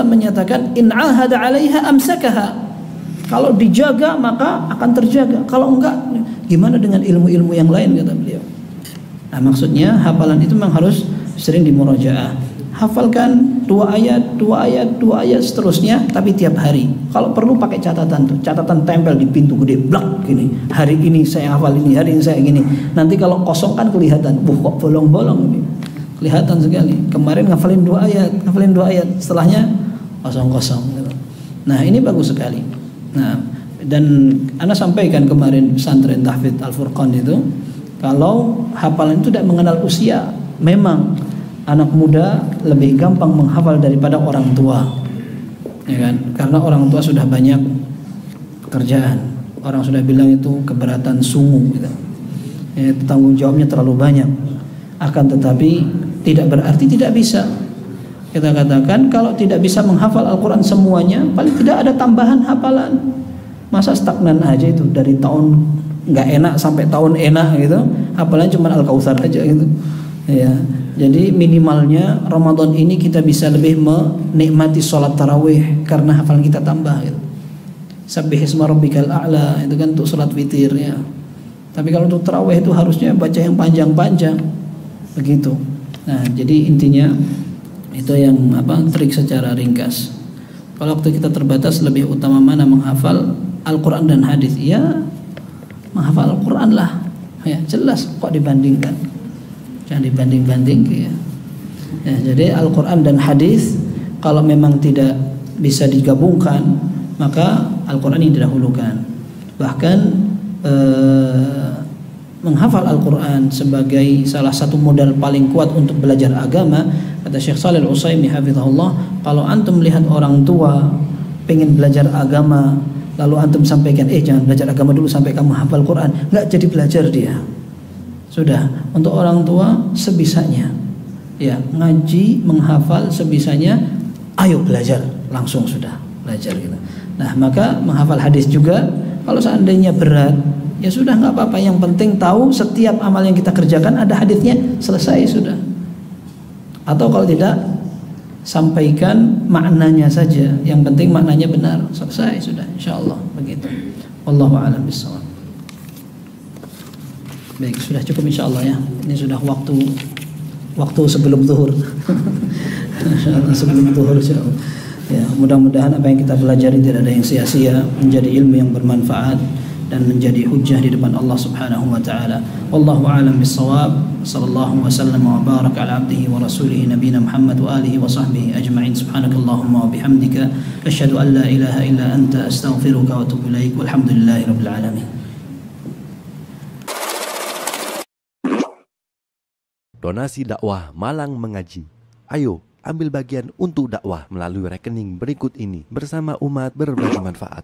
menyatakan, in ahada 'alaiha amsakaha. Kalau dijaga maka akan terjaga. Kalau enggak, gimana dengan ilmu-ilmu yang lain, kata beliau. Nah, maksudnya hafalan itu memang harus sering dimurajaah. Hafalkan 2 ayat, 2 ayat, 2 ayat seterusnya, tapi tiap hari. Kalau perlu pakai catatan tuh, catatan tempel di pintu gede, blak gini. Hari ini saya hafal ini, hari ini saya gini. Nanti kalau kosong kan kelihatan, kok bolong-bolong ini. Kelihatan sekali. Kemarin ngafalin 2 ayat, setelahnya kosong-kosong gitu. Nah, ini bagus sekali. Nah, dan Anda sampaikan kemarin pesantren Tahfidz Al-Furqan itu, kalau hafalan itu tidak mengenal usia. Memang anak muda lebih gampang menghafal daripada orang tua, ya kan? Karena orang tua sudah banyak pekerjaan. Orang sudah bilang itu keberatan sungu gitu. Ya, tanggung jawabnya terlalu banyak. Akan tetapi tidak berarti tidak bisa. Kita katakan kalau tidak bisa menghafal Al-Quran semuanya, paling tidak ada tambahan hafalan. Masa stagnan aja itu, dari tahun nggak enak sampai tahun enak gitu, hafalan cuma Al-Kautsar aja gitu. Ya, jadi minimalnya Ramadan ini kita bisa lebih menikmati sholat tarawih karena hafalan kita tambah gitu. Sabbihisma rabbikal a'la, itu kan untuk sholat witir ya. Tapi kalau untuk tarawih itu harusnya baca yang panjang-panjang begitu. Nah, jadi intinya itu yang trik secara ringkas. Kalau waktu kita terbatas, lebih utama mana menghafal Al-Quran dan hadis? Ya, menghafal Al-Quran lah. Ya, jelas kok dibandingkan. Jangan dibanding-banding ya. Ya, jadi Al-Quran dan hadis kalau memang tidak bisa digabungkan, maka Al-Quran ini didahulukan. Bahkan menghafal Al-Quran sebagai salah satu modal paling kuat untuk belajar agama. Kata Syekh Shalih Al-Utsaimin hafizahullah, kalau antum melihat orang tua pengen belajar agama, lalu antum sampaikan, jangan belajar agama dulu sampai kamu hafal Quran, nggak jadi belajar dia. Sudah, untuk orang tua sebisanya, ya ngaji, menghafal sebisanya, ayo belajar, langsung sudah belajar. belajar gitu. Nah, maka menghafal hadis juga kalau seandainya berat, ya sudah nggak apa-apa. Yang penting tahu setiap amal yang kita kerjakan ada hadisnya, selesai sudah. Atau kalau tidak, sampaikan maknanya saja. Yang penting maknanya benar, selesai sudah. Insyaallah begitu. Wallahu a'lam bishawab. Baik, sudah cukup insyaallah ya. Ini sudah waktu sebelum zuhur. Insyaallah sebelum zuhur insyaallah. Ya, mudah-mudahan apa yang kita pelajari tidak ada yang sia-sia, menjadi ilmu yang bermanfaat dan menjadi hujjah di depan Allah Subhanahu wa taala. Wallahu a'lam bissawab. Sallallahu wasallam wa baraka ala abdihi wa rasulih nabiyina Muhammad wa alihi wa sahbihi ajma'in. Subhanakallahumma wa bihamdika asyhadu an la ilaha illa anta astaghfiruka wa atubu ilaik. Walhamdulillahirabbil alamin. Donasi dakwah Malang Mengaji. Ayo ambil bagian untuk dakwah melalui rekening berikut ini bersama umat berbagi manfaat.